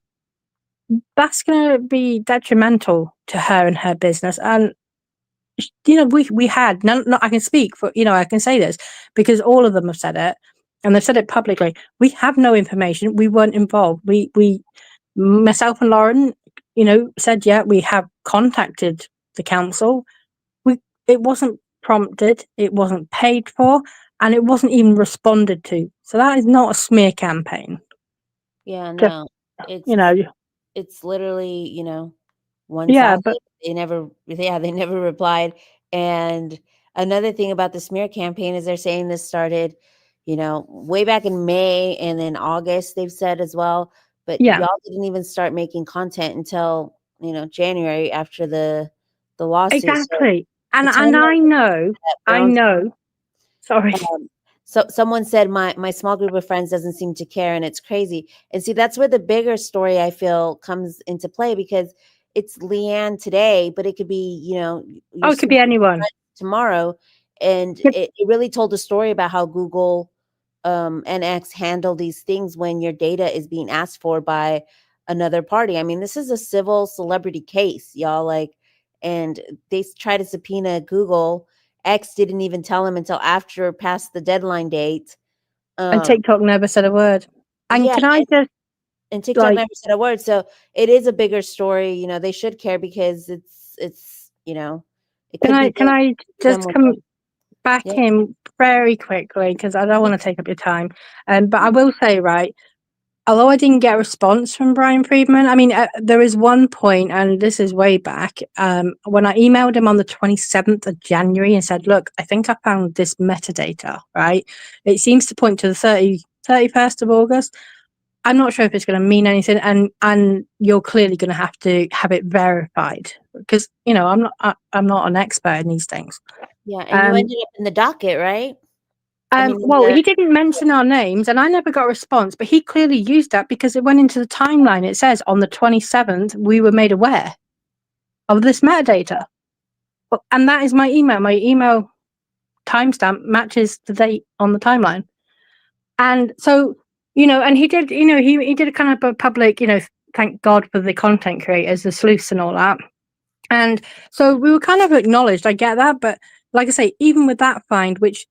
that's going to be detrimental to her and her business. And we had none. I can speak for I can say this because all of them have said it, and they've said it publicly. We have no information. We weren't involved. We myself and Lauren, said, yeah, we have contacted the council. It wasn't prompted, it wasn't paid for, and it wasn't even responded to. So that is not a smear campaign. Yeah, Just, no, you know, it's literally, yeah, one-sided. but They never replied. And another thing about the smear campaign is they're saying this started, way back in May and then August, they've said as well. But yeah, y'all didn't even start making content until, January after the lawsuit. So exactly. the And timeline I they're on. know. Sorry. So someone said my small group of friends doesn't seem to care, and it's crazy. And see, that's where the bigger story I feel comes into play, because it's Leanne today, but it could be, Oh, your it could small be group of anyone. friends tomorrow. And Yep. it really told a story about how Google and X handle these things when your data is being asked for by another party. I mean, this is a civil celebrity case, y'all. And they try to subpoena Google. X didn't even tell him until after past the deadline date. And Um, TikTok never said a word. And yeah, can I just and TikTok like never said a word. So it is a bigger story. They should care, because it's it could be can I them just with come them. back Yeah. in very quickly because I don't want to take up your time. But I will say, right, although I didn't get a response from Brian Friedman, I mean, there is one point, and this is way back, when I emailed him on the 27th of January and said, look, I think I found this metadata, right? It seems to point to the 31st of August. I'm not sure if it's going to mean anything, and you're clearly going to have it verified because I'm not an expert in these things. Yeah, and you ended up in the docket, right? I mean, Well, he didn't mention our names, and I never got a response, but he clearly used that because it went into the timeline. It says on the 27th, we were made aware of this metadata. And that is my email. My email timestamp matches the date on the timeline. And so, and he did, he did a kind of a public, thank God for the content creators, the sleuths and all that. And so we were kind of acknowledged. I get that. But like I say, even with that find, which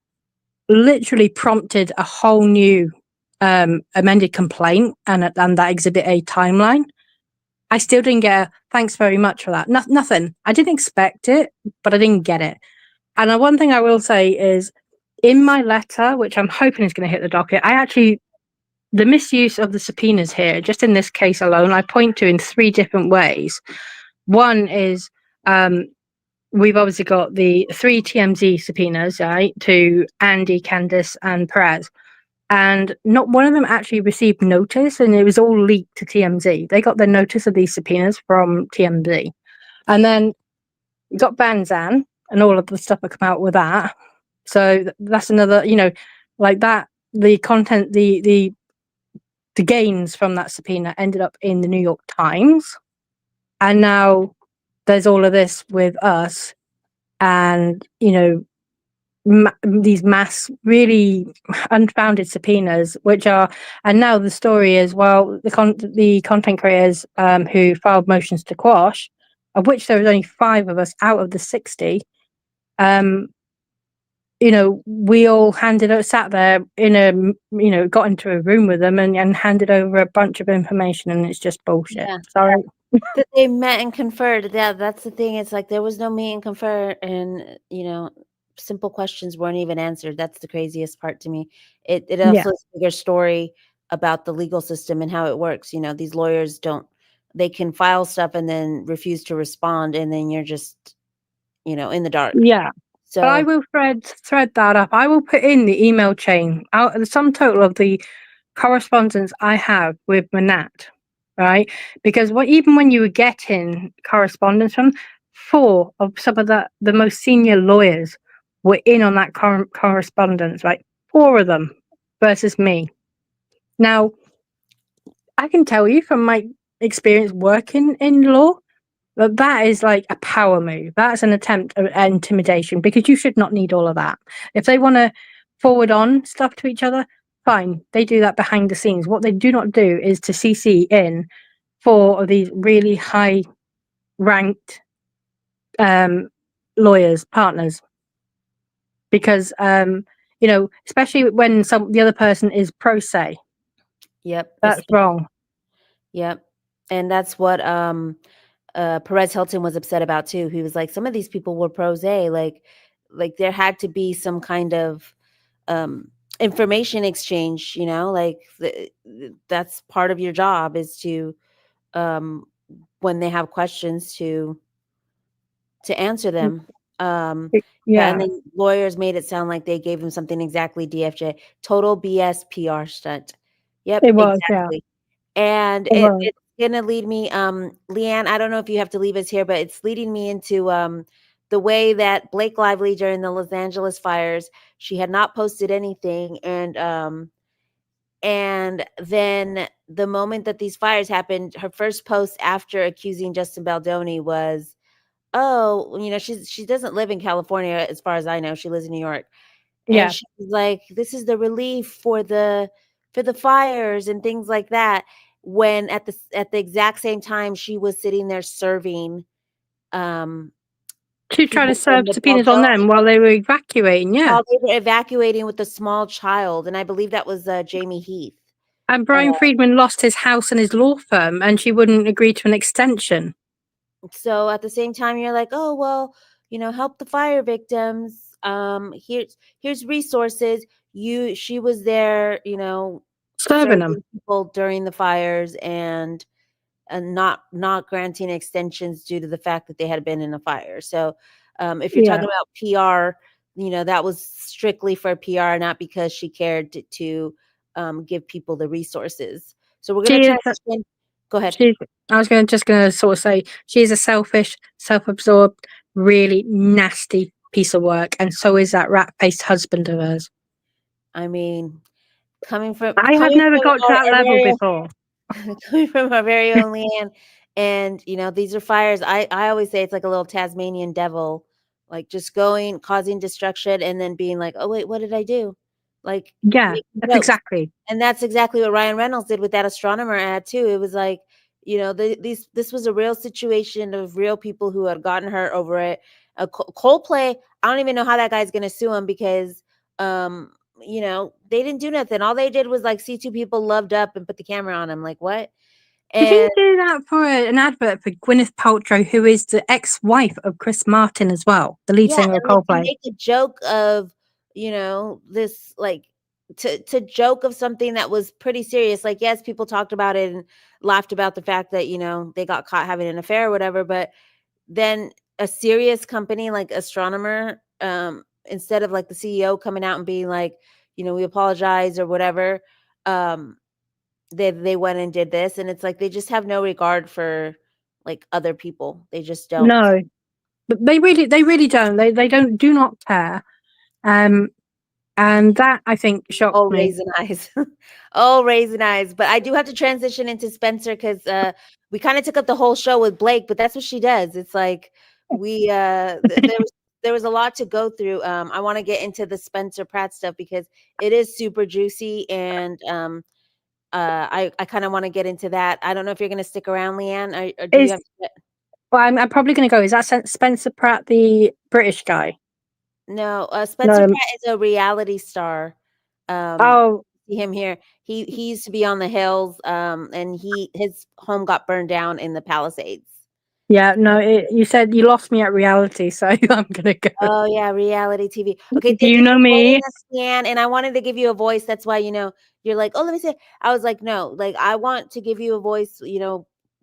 literally prompted a whole new amended complaint and that Exhibit A timeline, I still didn't get a thanks very much for that. Nothing. I didn't expect it, but I didn't get it. And one thing I will say is in my letter, which I'm hoping is going to hit the docket, the misuse of the subpoenas here, just in this case alone, I point to in 3 different ways. One is we've obviously got the 3 TMZ subpoenas, right, to Andy, Candice, and Perez. And not one of them actually received notice, and it was all leaked to TMZ. They got their notice of these subpoenas from TMZ. And then you got Banzan, and all of the stuff that come out with that. So that's another, like that, the content, the gains from that subpoena ended up in the New York Times. And now there's all of this with us, and, these mass, really unfounded subpoenas, which are, and now the story is, well, the content creators who filed motions to quash, of which there was only 5 of us out of the 60, we all sat there got into a room with them and handed over a bunch of information, and it's just bullshit. Yeah. Sorry. That they met and conferred. Yeah, that's the thing. It's like there was no meet and confer, and simple questions weren't even answered. That's the craziest part to me. It also is a bigger story about the legal system and how it works. These lawyers they can file stuff and then refuse to respond, and then you're just in the dark. Yeah. So But I will thread that up. I will put in the email chain, the sum total of the correspondence I have with Manat, right? Because even when you were getting correspondence from 4 of some of the most senior lawyers were in on that correspondence, right? 4 of them versus me. Now, I can tell you from my experience working in law, that is like a power move. That's an attempt at intimidation, because you should not need all of that. If they want to forward on stuff to each other, fine. They do that behind the scenes. What they do not do is to CC in 4 of these really high ranked lawyers, partners. Because, especially when the other person is pro se. Yep. That's wrong. Yep. And that's what Perez Hilton was upset about too. He was like, some of these people were pro se, like there had to be some kind of information exchange, like that's part of your job, is to when they have questions to answer them. Yeah, and then lawyers made it sound like they gave him something exactly DFJ. Total BS PR stunt. Yep, It was, exactly. And it's gonna lead me, Leanne, I don't know if you have to leave us here, but it's leading me into the way that Blake Lively during the Los Angeles fires, she had not posted anything, and then the moment that these fires happened, her first post after accusing Justin Baldoni was, oh, she doesn't live in California as far as I know. She lives in New York. And she was like, this is the relief for the fires and things like that. When at the exact same time she was sitting there serving she tried to people serve subpoenas on them while they were evacuating, while they were evacuating with a small child, and I believe that was Jamie Heath. And Brian Friedman lost his house and his law firm, and she wouldn't agree to an extension. So at the same time, you're like, oh, well, help the fire victims. Here's resources. She was there, Serving them people during the fires, and not granting extensions due to the fact that they had been in a fire. So if you're talking about PR, that was strictly for PR, not because she cared to give people the resources. So we're going to transition. Go ahead. I was just going to sort of say, she's a selfish, self-absorbed, really nasty piece of work, and so is that rat-faced husband of hers. I mean, I have never got to that level before. Coming from our very own Leanne, and these are fires. I always say it's like a little Tasmanian devil, like just causing destruction, and then being like, oh wait, what did I do? Like, that's exactly. And that's exactly what Ryan Reynolds did with that astronomer ad too. It was like, this was a real situation of real people who had gotten hurt over it. Coldplay, I don't even know how that guy's gonna sue him, because they didn't do nothing. All they did was like see 2 people loved up and put the camera on him. Like, what? Did he do that for an advert for Gwyneth Paltrow, who is the ex-wife of Chris Martin as well, the lead singer of Coldplay? Make a joke of, this, like, to joke of something that was pretty serious. Like, yes, people talked about it and laughed about the fact that, they got caught having an affair or whatever, but then a serious company like Astronomer, instead of like the CEO coming out and being like, we apologize or whatever, they went and did this, and it's like they just have no regard for like other people. They just don't. No. But they really don't. They do not care. And that, I think, shocked Oh, me. raisin eyes. Oh, raisin eyes. But I do have to transition into Spencer because we kind of took up the whole show with Blake, but that's what she does. It's like we there was a lot to go through. I want to get into the Spencer Pratt stuff because it is super juicy, and I kind of want to get into that. I don't know if you're going to stick around, Leanne, or do you Is have to? Well, I'm probably going to go. Is that Spencer Pratt, the British guy? No, Spencer No. Pratt is a reality star. Oh, See him here. He used to be on the hills, and his home got burned down in the Palisades. yeah. No, you said you lost me at reality, so I'm going to go. Oh yeah, reality TV. Okay, Do thank you you know for me? joining us, Stan. And I wanted to give you a voice. That's why you're like, oh, let me see. I was like, no, like I want to give you a voice.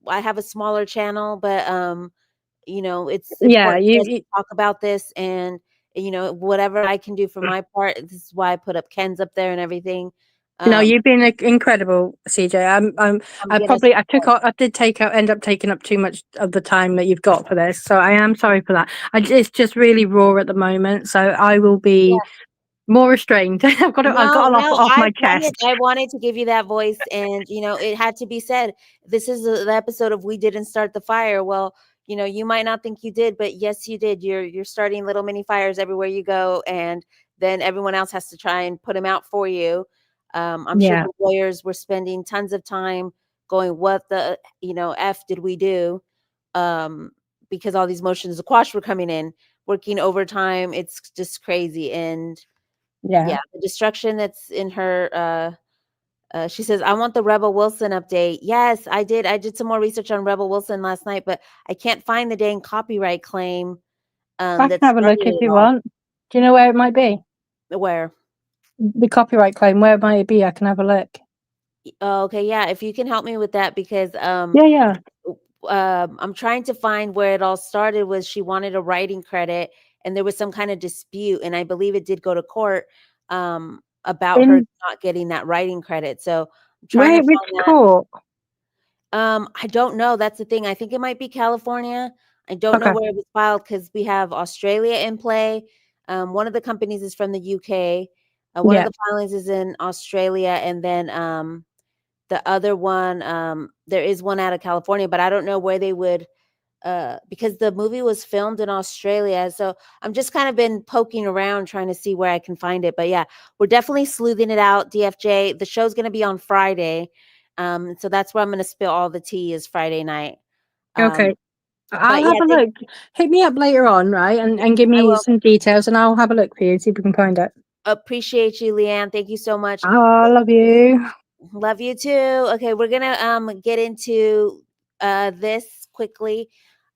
I have a smaller channel, but it's Yeah, important for us to talk about this, and whatever I can do for my part. This is why I put up Ken's up there and everything. No, you've been incredible, CJ. I did end up taking up too much of the time that you've got for this, so I am sorry for that. It's just really raw at the moment, so I will be more restrained. I've got a lot No, off my chest. I wanted to give you that voice, and it had to be said. This is the episode of We Didn't Start the Fire. Well, you might not think you did, but yes, you did. You're starting little mini fires everywhere you go, and then everyone else has to try and put them out for you. I'm sure Yeah. the lawyers were spending tons of time going, "What the f did we do?" Because all these motions of quash were coming in, working overtime. It's just crazy, and Yeah. the destruction that's in her. She says, I want the Rebel Wilson update. Yes, I did. I did some more research on Rebel Wilson last night, but I can't find the dang copyright claim I can that have a look started if it you all. want. Do you know where it might be? Where? The copyright claim, where might it be? I can have a look. Oh, okay, yeah. If you can help me with that, because Yeah. I'm trying to find where it all started. Was she wanted a writing credit, and there was some kind of dispute, and I believe it did go to court about her In not getting that writing credit. So I'm trying to which find that. court? I don't know. That's the thing. I think it might be California. I don't know Okay. where it was filed because we have Australia in play. One of the companies is from the UK. One of Yeah. the filings is in Australia, and then the other one, there is one out of California, but I don't know where they would, because the movie was filmed in Australia. So I'm just kind of been poking around trying to see where I can find it. But yeah, we're definitely sleuthing it out, DFJ. The show's going to be on Friday. So that's where I'm going to spill all the tea is Friday night. Okay. I'll But yeah, have a look. Hit me up later on, right? And give I me will some details and I'll have a look for you and see if we can find it. appreciate you, Leanne. Thank you so much. Oh, I love you. Love you too. Okay, we're gonna get into this quickly.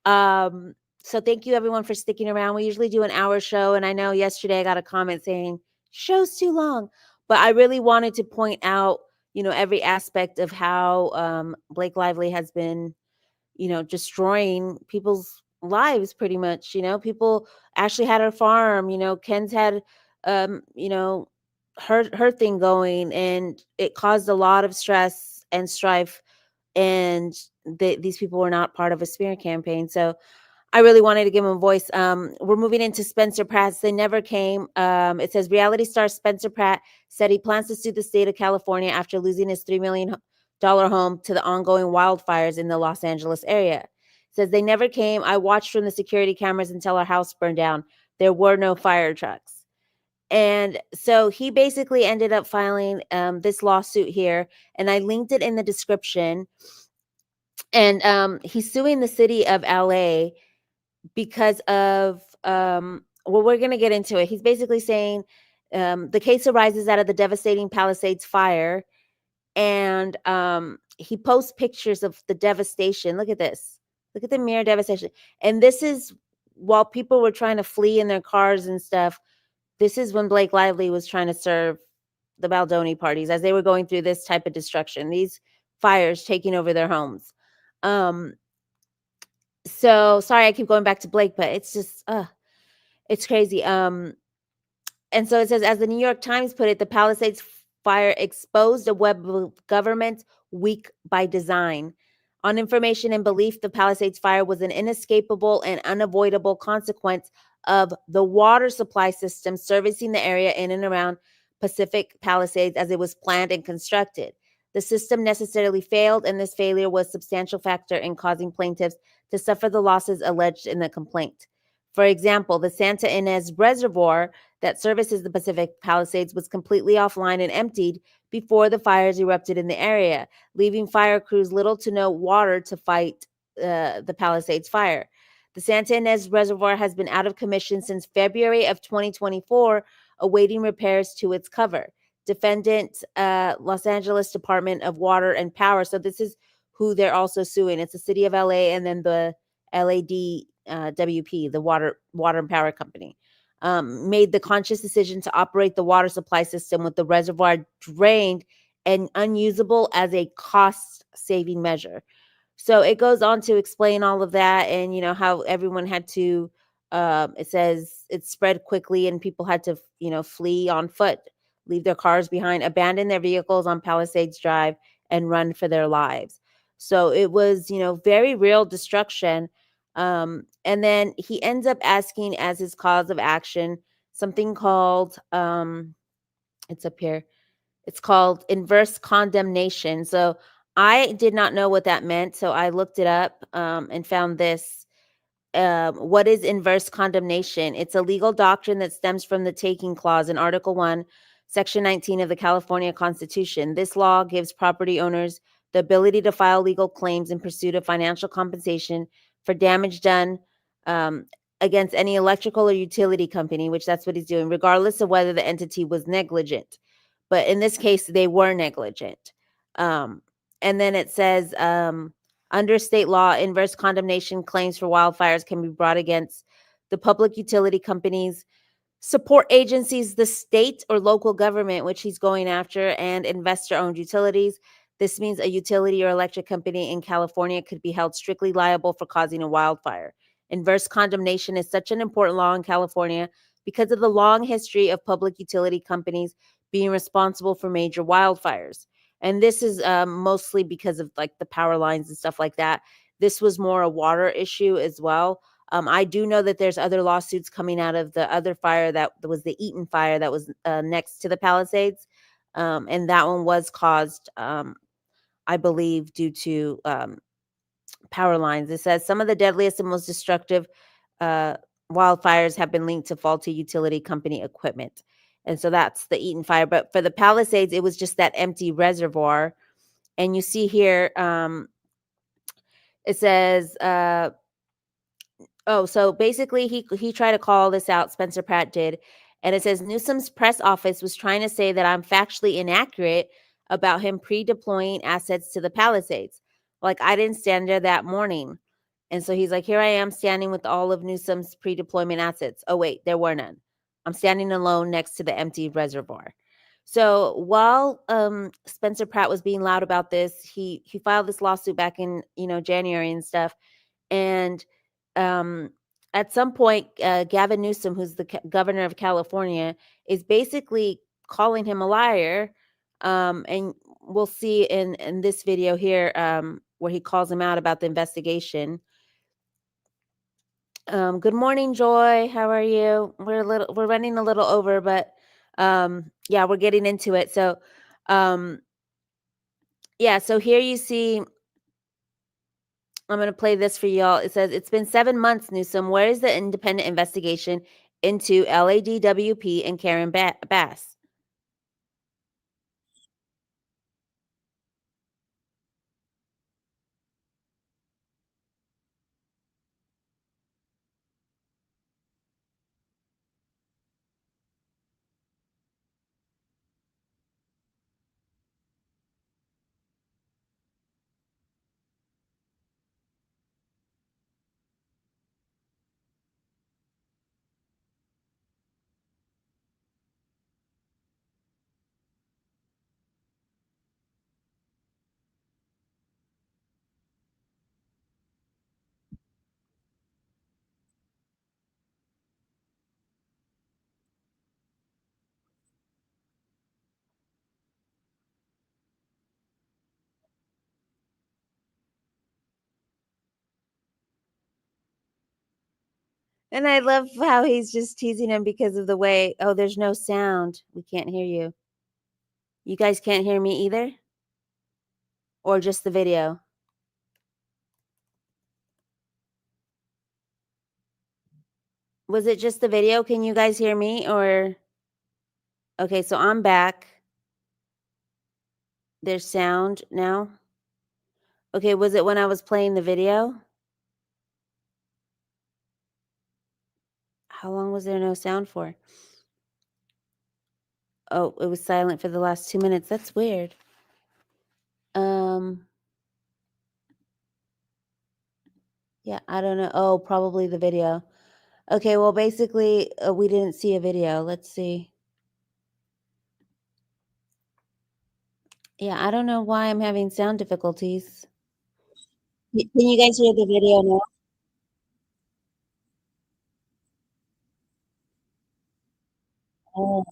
So thank you everyone for sticking around. We usually do an hour show, and I know yesterday I got a comment saying show's too long, but I really wanted to point out, every aspect of how Blake Lively has been, destroying people's lives pretty much. People actually had her farm, Ken's had her thing going, and it caused a lot of stress and strife, and these people were not part of a smear campaign. So I really wanted to give him a voice. We're moving into Spencer Pratt. They never came. It says reality star Spencer Pratt said he plans to sue the state of California after losing his $3 million home to the ongoing wildfires in the Los Angeles area. It says they never came. I watched from the security cameras until our house burned down. There were no fire trucks. And so he basically ended up filing this lawsuit here, and I linked it in the description. And he's suing the city of LA because of we're going to get into it. He's basically saying the case arises out of the devastating Palisades fire, and he posts pictures of the devastation. Look at this. Look at the mere devastation. And this is while people were trying to flee in their cars and stuff. This is when Blake Lively was trying to serve the Baldoni parties as they were going through this type of destruction, these fires taking over their homes. So sorry, I keep going back to Blake, but it's just, it's crazy. And so it says, as the New York Times put it, the Palisades fire exposed a web of government weak by design. On information and belief, the Palisades fire was an inescapable and unavoidable consequence of the water supply system servicing the area in and around Pacific Palisades as it was planned and constructed. The system necessarily failed, and this failure was a substantial factor in causing plaintiffs to suffer the losses alleged in the complaint. For example, the Santa Ynez Reservoir that services the Pacific Palisades was completely offline and emptied before the fires erupted in the area, leaving fire crews little to no water to fight the Palisades fire. The Santa Ynez Reservoir has been out of commission since February of 2024, awaiting repairs to its cover. Defendant, Los Angeles Department of Water and Power. So this is who they're also suing. It's the city of LA and then the LADWP, the Water and Power Company. Made the conscious decision to operate the water supply system with the reservoir drained and unusable as a cost-saving measure. So it goes on to explain all of that, and how everyone had to. It says it spread quickly, and people had to, flee on foot, leave their cars behind, abandon their vehicles on Palisades Drive, and run for their lives. So it was, very real destruction. And then he ends up asking as his cause of action something called, it's up here, it's called inverse condemnation. So I did not know what that meant. So I looked it up and found this. What is inverse condemnation? It's a legal doctrine that stems from the taking clause in Article 1, Section 19 of the California Constitution. This law gives property owners the ability to file legal claims in pursuit of financial compensation for damage done um, against any electrical or utility company, which that's what he's doing, regardless of whether the entity was negligent. But in this case, they were negligent. Um, and then it says, under state law, inverse condemnation claims for wildfires can be brought against the public utility companies, support agencies, the state or local government, which he's going after, and investor-owned utilities. This means a utility or electric company in California could be held strictly liable for causing a wildfire. Inverse condemnation is such an important law in California because of the long history of public utility companies being responsible for major wildfires. And this is mostly because of like the power lines and stuff like that. This was more a water issue as well. I do know that there's other lawsuits coming out of the other fire that was the Eaton fire that was next to the Palisades. And that one was caused, I believe, due to power lines. It says some of the deadliest and most destructive wildfires have been linked to faulty utility company equipment. And so that's the Eaton fire. But for the Palisades, it was just that empty reservoir. And you see here, it says, so basically he tried to call this out, Spencer Pratt did. And it says Newsom's press office was trying to say that I'm factually inaccurate about him pre-deploying assets to the Palisades. Like I didn't stand there that morning. And so he's like, here I am standing with all of Newsom's pre-deployment assets. Oh, wait, there were none. I'm standing alone next to the empty reservoir. So while Spencer Pratt was being loud about this, he filed this lawsuit back in, January and stuff. And at some point, Gavin Newsom, who's the governor of California, is basically calling him a liar. And we'll see in this video here where he calls him out about the investigation. Good morning, Joy. How are you? We're running a little over, but yeah, we're getting into it. So yeah, so here you see, I'm going to play this for y'all. It says, it's been 7 months, Newsom. Where is the independent investigation into LADWP and Karen Bass? And I love how he's just teasing him because of the way, oh, there's no sound. We can't hear you. You guys can't hear me either? Or just the video? Was it just the video? Can you guys hear me or? Okay, so I'm back. There's sound now. Okay, was it when I was playing the video? How long was there no sound for? Oh, it was silent for the last 2 minutes. That's weird. Yeah, I don't know. Oh, probably the video. Okay, well, basically, we didn't see a video. Let's see. Yeah, I don't know why I'm having sound difficulties. Can you guys hear the video now? Oh.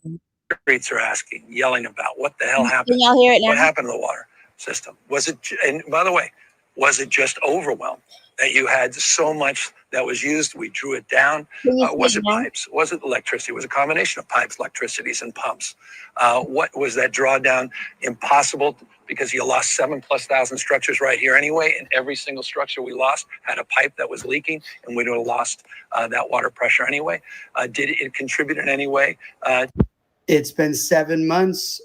Streets are asking, yelling about what the hell Can happened? y'all hear it now? What happened to the water system? Was it, and by the way, was it just overwhelm that you had so much that was used? We drew it down. Can you see Was it it now? pipes? Was it electricity? Was it a combination of pipes, electricities, and pumps? What was that drawdown impossible? Because you lost 7,000+ structures right here anyway, and every single structure we lost had a pipe that was leaking, and we'd have lost that water pressure anyway. Did it contribute in any way? It's been 7 months.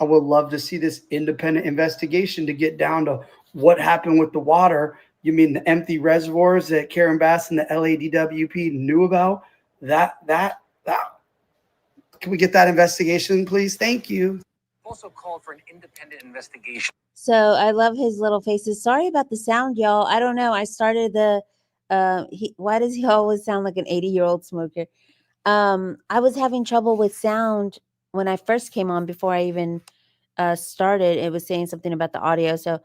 I would love to see this independent investigation to get down to what happened with the water. You mean the empty reservoirs that Karen Bass and the LADWP knew about? That. Can we get that investigation, please? Thank you. Also called for an independent investigation. So I love his little faces. Sorry about the sound, y'all. I don't know. I started the why does he always sound like an 80-year-old smoker? I was having trouble with sound when I first came on before I even started. It was saying something about the audio. So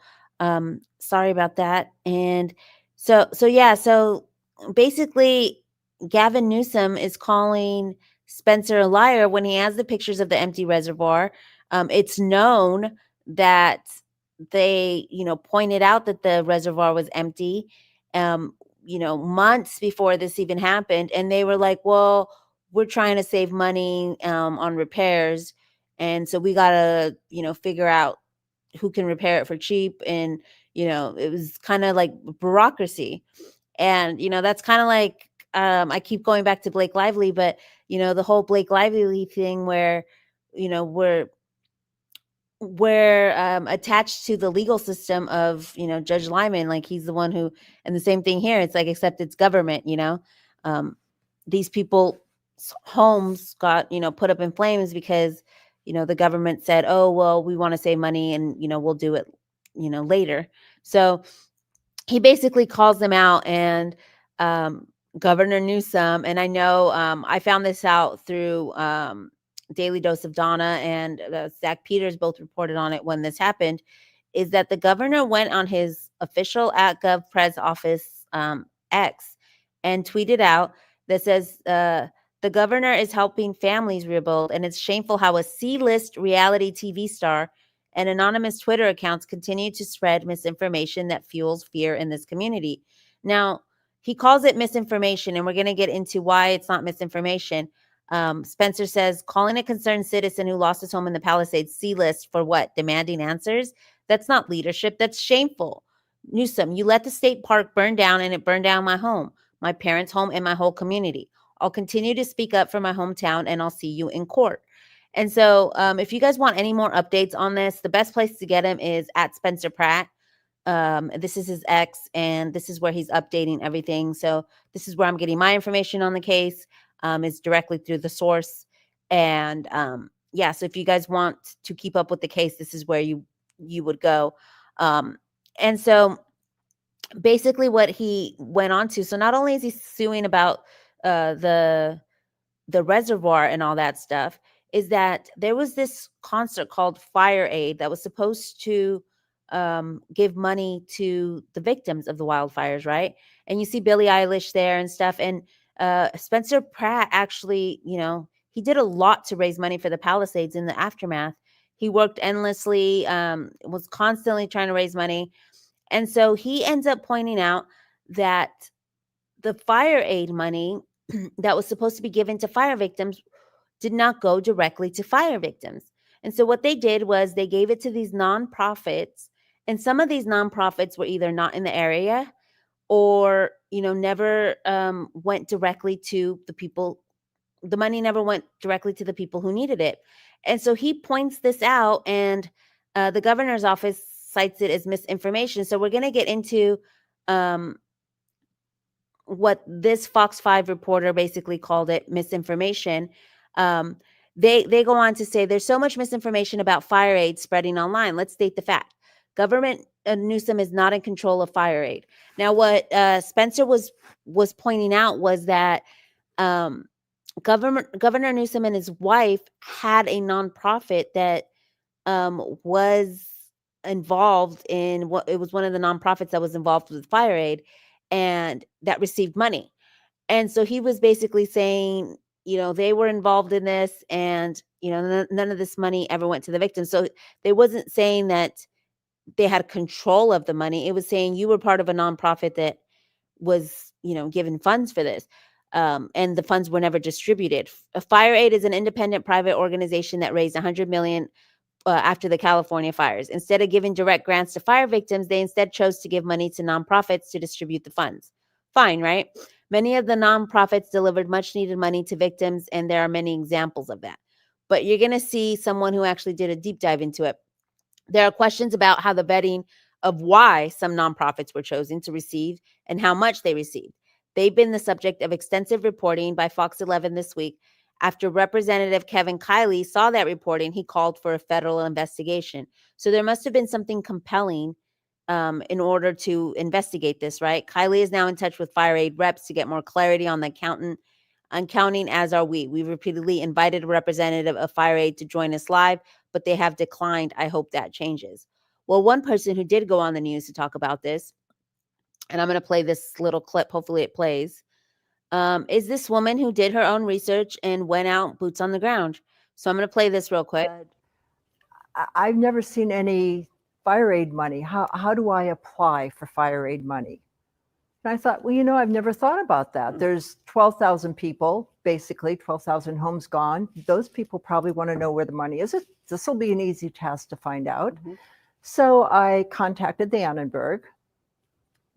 sorry about that. And so yeah, so basically Gavin Newsom is calling Spencer a liar when he has the pictures of the empty reservoir. It's known that they, pointed out that the reservoir was empty, months before this even happened. And they were like, well, we're trying to save money on repairs. And so we got to, figure out who can repair it for cheap. And, it was kind of like bureaucracy. And, that's kind of like, I keep going back to Blake Lively, but, the whole Blake Lively thing where, we're attached to the legal system of, Judge Liman. Like he's the one who, and the same thing here. It's like, except it's government, these people's homes got, put up in flames because, the government said, oh, well, we want to save money and, we'll do it, later. So he basically calls them out. And Governor Newsom, and I know I found this out through Daily Dose of Donna and Zach Peters both reported on it when this happened, is that the governor went on his official @GovPres office X and tweeted out that says the governor is helping families rebuild, and it's shameful how a C-list reality TV star and anonymous Twitter accounts continue to spread misinformation that fuels fear in this community. Now, he calls it misinformation, and we're going to get into why it's not misinformation. Spencer says, calling a concerned citizen who lost his home in the Palisades C-list for what? Demanding answers? That's not leadership. That's shameful. Newsom, you let the state park burn down, and it burned down my home, my parents' home, and my whole community. I'll continue to speak up for my hometown, and I'll see you in court. And so if you guys want any more updates on this, the best place to get him is at Spencer Pratt. This is his X, and this is where he's updating everything. So this is where I'm getting my information on the case. Is directly through the source. And yeah, so if you guys want to keep up with the case, this is where you would go. And so basically what he went on to, so not only is he suing about the reservoir and all that stuff, is that there was this concert called Fireaid that was supposed to give money to the victims of the wildfires, right? And you see Billie Eilish there and stuff. And Spencer Pratt actually, he did a lot to raise money for the Palisades in the aftermath. He worked endlessly, was constantly trying to raise money. And so he ends up pointing out that the Fireaid money that was supposed to be given to fire victims did not go directly to fire victims. And so what they did was they gave it to these nonprofits, and some of these nonprofits were either not in the area or, never went directly to the people. The money never went directly to the people who needed it. And so he points this out, and the governor's office cites it as misinformation. So we're going to get into what this Fox 5 reporter basically called it misinformation. They go on to say there's so much misinformation about Fireaid spreading online. Let's state the fact. Government Newsom is not in control of Fireaid. Now, what Spencer was pointing out was that Governor Newsom and his wife had a nonprofit that was involved in it was one of the nonprofits that was involved with Fireaid and that received money. And so he was basically saying, they were involved in this, and, none of this money ever went to the victims. So they wasn't saying that they had control of the money. It was saying you were part of a nonprofit that was, given funds for this. And the funds were never distributed. Fireaid is an independent private organization that raised $100 million after the California fires. Instead of giving direct grants to fire victims, they instead chose to give money to nonprofits to distribute the funds. Fine, right? Many of the nonprofits delivered much needed money to victims, and there are many examples of that. But you're going to see someone who actually did a deep dive into it. There are questions about how the vetting of why some nonprofits were chosen to receive and how much they received. They've been the subject of extensive reporting by Fox 11 this week. After Representative Kevin Kiley saw that reporting, he called for a federal investigation. So there must have been something compelling in order to investigate this, right? Kiley is now in touch with Fireaid reps to get more clarity on the counting, as are we. We've repeatedly invited a representative of Fireaid to join us live, but they have declined. I hope that changes. Well, one person who did go on the news to talk about this, and I'm going to play this little clip, hopefully it plays, is this woman who did her own research and went out boots on the ground. So I'm going to play this real quick. I've never seen any Fireaid money. How do I apply for Fireaid money? And I thought, well, I've never thought about that. There's 12,000 people, basically 12,000 homes gone. Those people probably want to know where the money is. This will be an easy task to find out. Mm-hmm. So I contacted the Annenberg.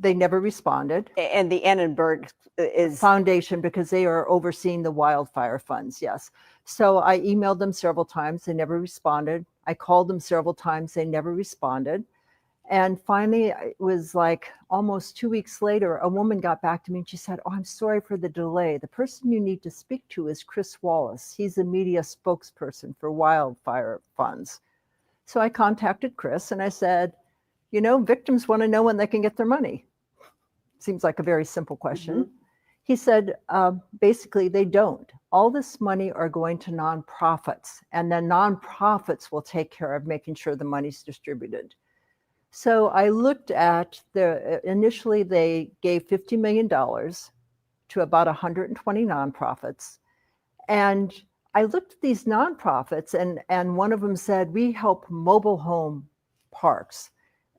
They never responded. And the Annenberg is Foundation, because they are overseeing the wildfire funds. Yes. So I emailed them several times. They never responded. I called them several times. They never responded. And finally, it was like almost 2 weeks later, a woman got back to me and she said, "Oh, I'm sorry for the delay. The person you need to speak to is Chris Wallace. He's the media spokesperson for wildfire funds." So I contacted Chris and I said, victims want to know when they can get their money. Seems like a very simple question. Mm-hmm. He said, basically, they don't. All this money are going to nonprofits, and then nonprofits will take care of making sure the money's distributed. So I looked at initially they gave $50 million to about 120 nonprofits. And I looked at these nonprofits, and one of them said, we help mobile home parks.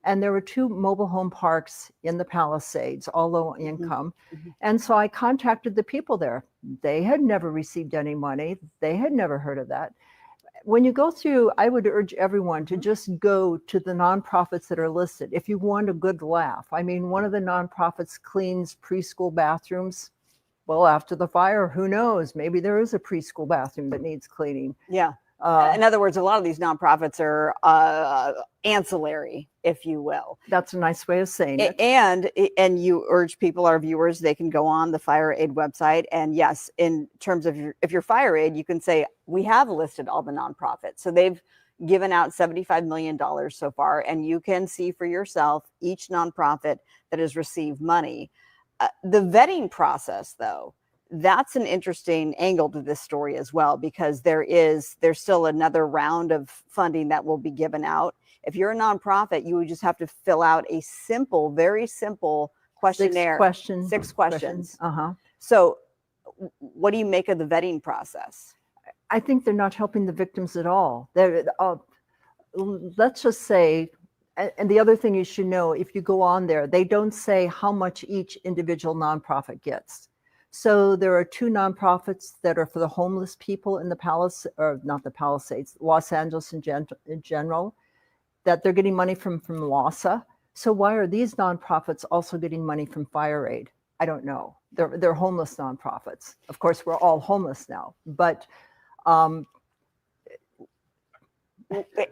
And there were 2 mobile home parks in the Palisades, all low income. Mm-hmm. And so I contacted the people there. They had never received any money. They had never heard of that. When you go through, I would urge everyone to just go to the nonprofits that are listed. If you want a good laugh, I mean, one of the nonprofits cleans preschool bathrooms. Well, after the fire, who knows? Maybe there is a preschool bathroom that needs cleaning. Yeah. In other words, a lot of these nonprofits are ancillary, if you will. That's a nice way of saying it. And you urge people, our viewers, they can go on the Fireaid website. And yes, in terms of if you're Fireaid, you can say, we have listed all the nonprofits. So they've given out $75 million so far. And you can see for yourself each nonprofit that has received money. The vetting process, though, that's an interesting angle to this story as well, because there's still another round of funding that will be given out. If you're a nonprofit, you would just have to fill out a simple, very simple questionnaire. 6 questions. Uh-huh. So what do you make of the vetting process? I think they're not helping the victims at all. Let's just say, and the other thing you should know, if you go on there, they don't say how much each individual nonprofit gets. So there are 2 nonprofits that are for the homeless people in the or not the Palisades, Los Angeles in general, that they're getting money from LASA. So why are these nonprofits also getting money from Fireaid? I don't know. They're homeless nonprofits. Of course, we're all homeless now, but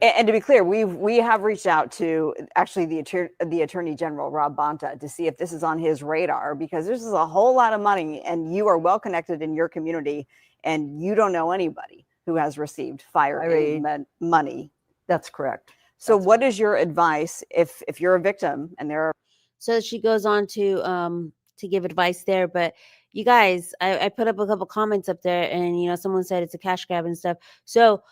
and to be clear, we have reached out to actually the Attorney General Rob Bonta to see if this is on his radar, because this is a whole lot of money, and you are well connected in your community, and you don't know anybody who has received Fireaid money. That's correct. So what is your advice if you're a victim and there are... So she goes on to give advice there, but you guys, I put up a couple comments up there, and you know, someone said it's a cash grab and stuff. So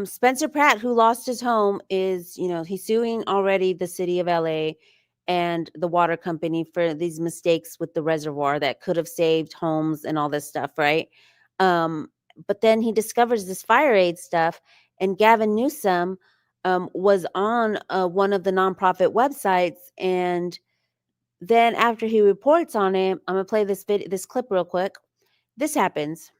Spencer Pratt, who lost his home, is, you know, he's suing already the city of LA and the water company for these mistakes with the reservoir that could have saved homes and all this stuff, right? But then he discovers this Fireaid stuff, and Gavin Newsom was on one of the nonprofit websites, and then after he reports on it, I'm gonna play this clip real quick. This happens.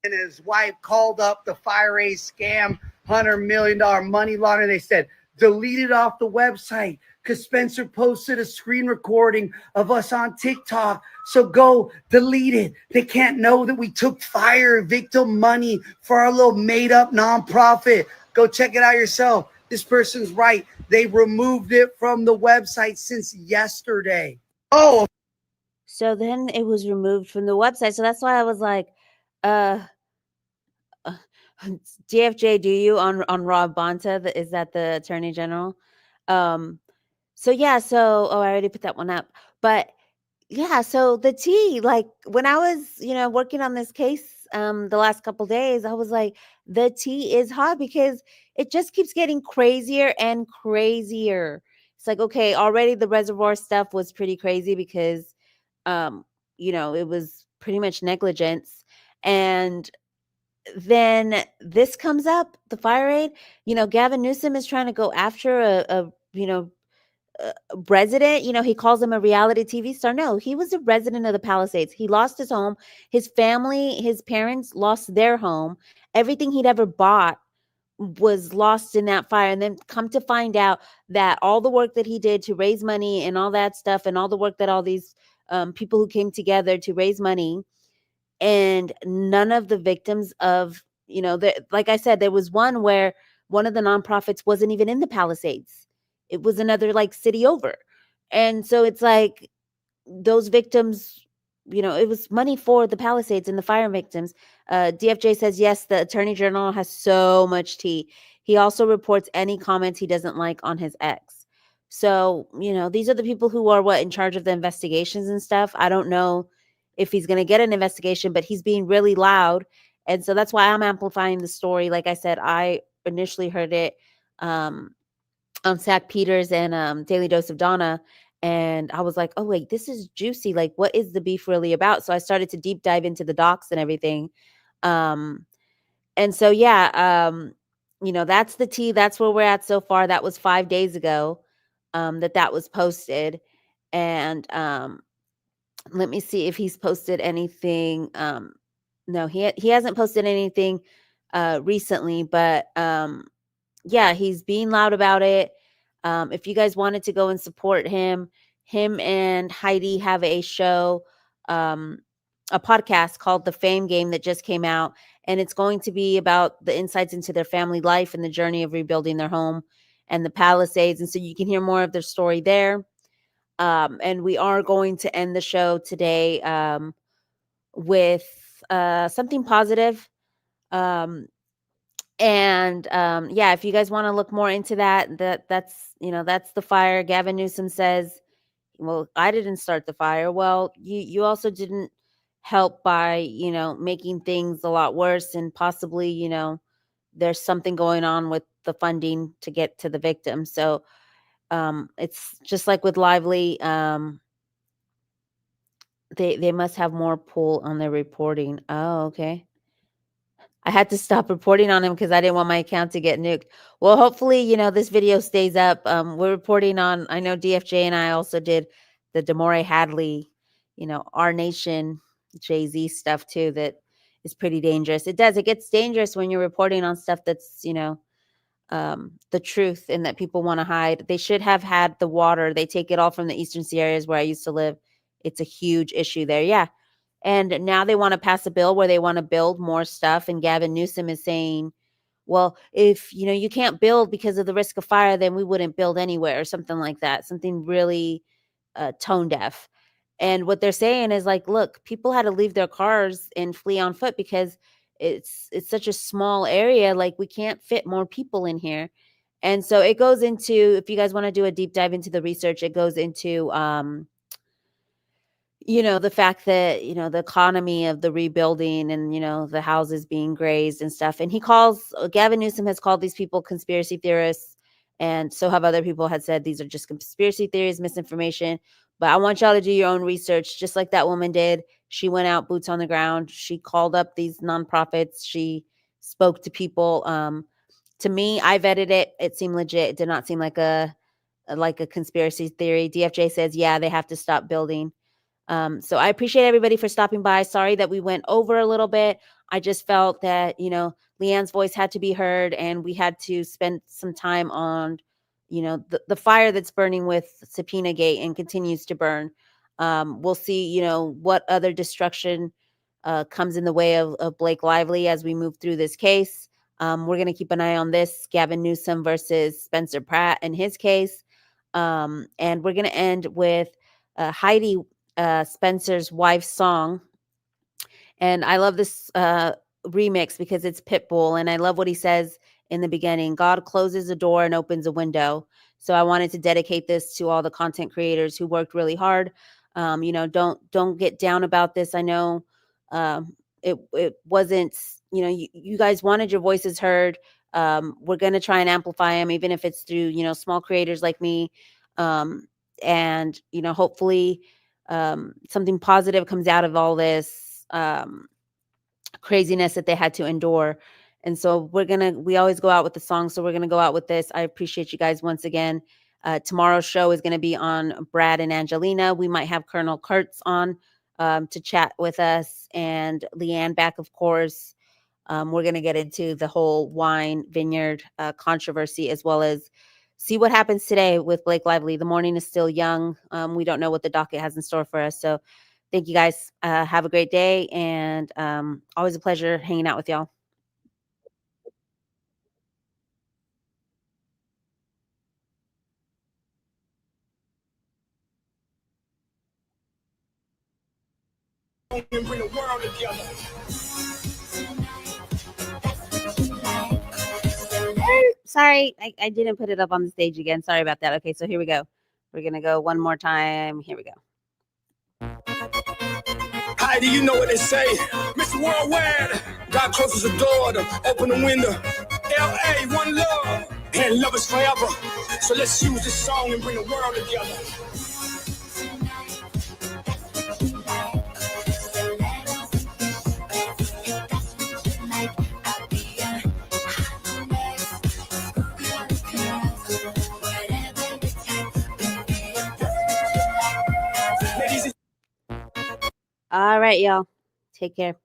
And his wife called up the Fireaid scam, $100 million money laundering. They said, delete it off the website because Spencer posted a screen recording of us on TikTok. So go delete it. They can't know that we took fire victim money for our little made up nonprofit. Go check it out yourself. This person's right. They removed it from the website since yesterday. Oh. So then it was removed from the website. So that's why I was like, DFJ, do you on Rob Bonta? Is that the Attorney General? So yeah, so I already put that one up. But yeah, so the tea, like when I was, you know, working on this case the last couple days, I was like, the tea is hot because it just keeps getting crazier and crazier. It's like, okay, already the reservoir stuff was pretty crazy because you know, it was pretty much negligence. And then this comes up, the Fireaid. You know, Gavin Newsom is trying to go after a you know, a resident. You know, he calls him a reality TV star. No, he was a resident of the Palisades. He lost his home. His family, his parents lost their home. Everything he'd ever bought was lost in that fire. And then come to find out that all the work that he did to raise money and all that stuff, and all the work that all these people who came together to raise money, and none of the victims of, you know, like I said, there was one where one of the nonprofits wasn't even in the Palisades. It was another like city over. And so it's like those victims, you know, it was money for the Palisades and the fire victims. DFJ says, yes, the Attorney General has so much tea. He also reports any comments he doesn't like on his ex. So, you know, these are the people who are in charge of the investigations and stuff. I don't know if he's going to get an investigation, but he's being really loud. And so that's why I'm amplifying the story. Like I said, I initially heard it on Zach Peters and Daily Dose of Donna. And I was like, oh, wait, this is juicy. Like, what is the beef really about? So I started to deep dive into the docs and everything. And so, yeah, you know, that's the tea. That's where we're at so far. That was 5 days ago that was posted. And let me see if he's posted anything. No, he hasn't posted anything recently, but yeah, he's being loud about it. If you guys wanted to go and support him and Heidi have a show, a podcast called The Fame Game that just came out, and it's going to be about the insights into their family life and the journey of rebuilding their home and the Palisades. And so you can hear more of their story there. And we are going to end the show today with something positive. Yeah, if you guys want to look more into that's, you know, that's the fire. Gavin Newsom says, well, I didn't start the fire. Well, you also didn't help by, you know, making things a lot worse, and possibly, you know, there's something going on with the funding to get to the victim. So it's just like with Lively, they must have more pull on their reporting. Oh, okay. I had to stop reporting on him because I didn't want my account to get nuked. Well, hopefully, you know, this video stays up. We're reporting on, I know DFJ and I also did the Damore Hadley our nation, Jay-Z stuff too, that is pretty dangerous. It gets dangerous when you're reporting on stuff that's, the truth and that people want to hide. They should have had the water. They take it all from the eastern sea areas where I used to live. It's a huge issue there. Yeah. And now they want to pass a bill where they want to build more stuff. And Gavin Newsom is saying, well, if you can't build because of the risk of fire, then we wouldn't build anywhere, or something like that. Something really tone deaf. And what they're saying is like, look, people had to leave their cars and flee on foot because it's such a small area. Like, we can't fit more people in here. And so it goes into, if you guys want to do a deep dive into the research, it goes into the fact that, the economy of the rebuilding and, the houses being grazed and stuff. And Gavin Newsom has called these people conspiracy theorists. And so have other people had said these are just conspiracy theories, misinformation. But I want y'all to do your own research, just like that woman did. She went out, boots on the ground. She called up these nonprofits. She spoke to people. To me, I vetted it. It seemed legit. It did not seem like a conspiracy theory. DFJ says, yeah, they have to stop building. So I appreciate everybody for stopping by. Sorry that we went over a little bit. I just felt that, Leanne's voice had to be heard, and we had to spend some time on, the fire that's burning with Subpoena Gate and continues to burn. We'll see, what other destruction comes in the way of Blake Lively as we move through this case. We're going to keep an eye on this, Gavin Newsom versus Spencer Pratt in his case. And we're going to end with Heidi, Spencer's wife's song. And I love this remix because it's Pitbull. And I love what he says in the beginning. God closes a door and opens a window. So I wanted to dedicate this to all the content creators who worked really hard. Don't get down about this. I know it wasn't, you guys wanted your voices heard. We're going to try and amplify them, even if it's through, small creators like me. And, hopefully something positive comes out of all this craziness that they had to endure. And so we always go out with the song. So we're going to go out with this. I appreciate you guys once again. Tomorrow's show is going to be on Brad and Angelina. We might have Colonel Kurtz on to chat with us, and Leanne back, of course. We're going to get into the whole wine vineyard controversy, as well as see what happens today with Blake Lively. The morning is still young. We don't know what the docket has in store for us. So thank you guys. Have a great day. And always a pleasure hanging out with y'all. Bring the world together. Sorry, I didn't put it up on the stage again. Sorry about that. Okay, so here we go. We're going to go one more time. Here we go. Heidi, you know what they say. Mr. Worldwide, God closes the door to open the window. L.A., one love, and love is forever. So let's use this song and bring the world together. All right, y'all. Take care.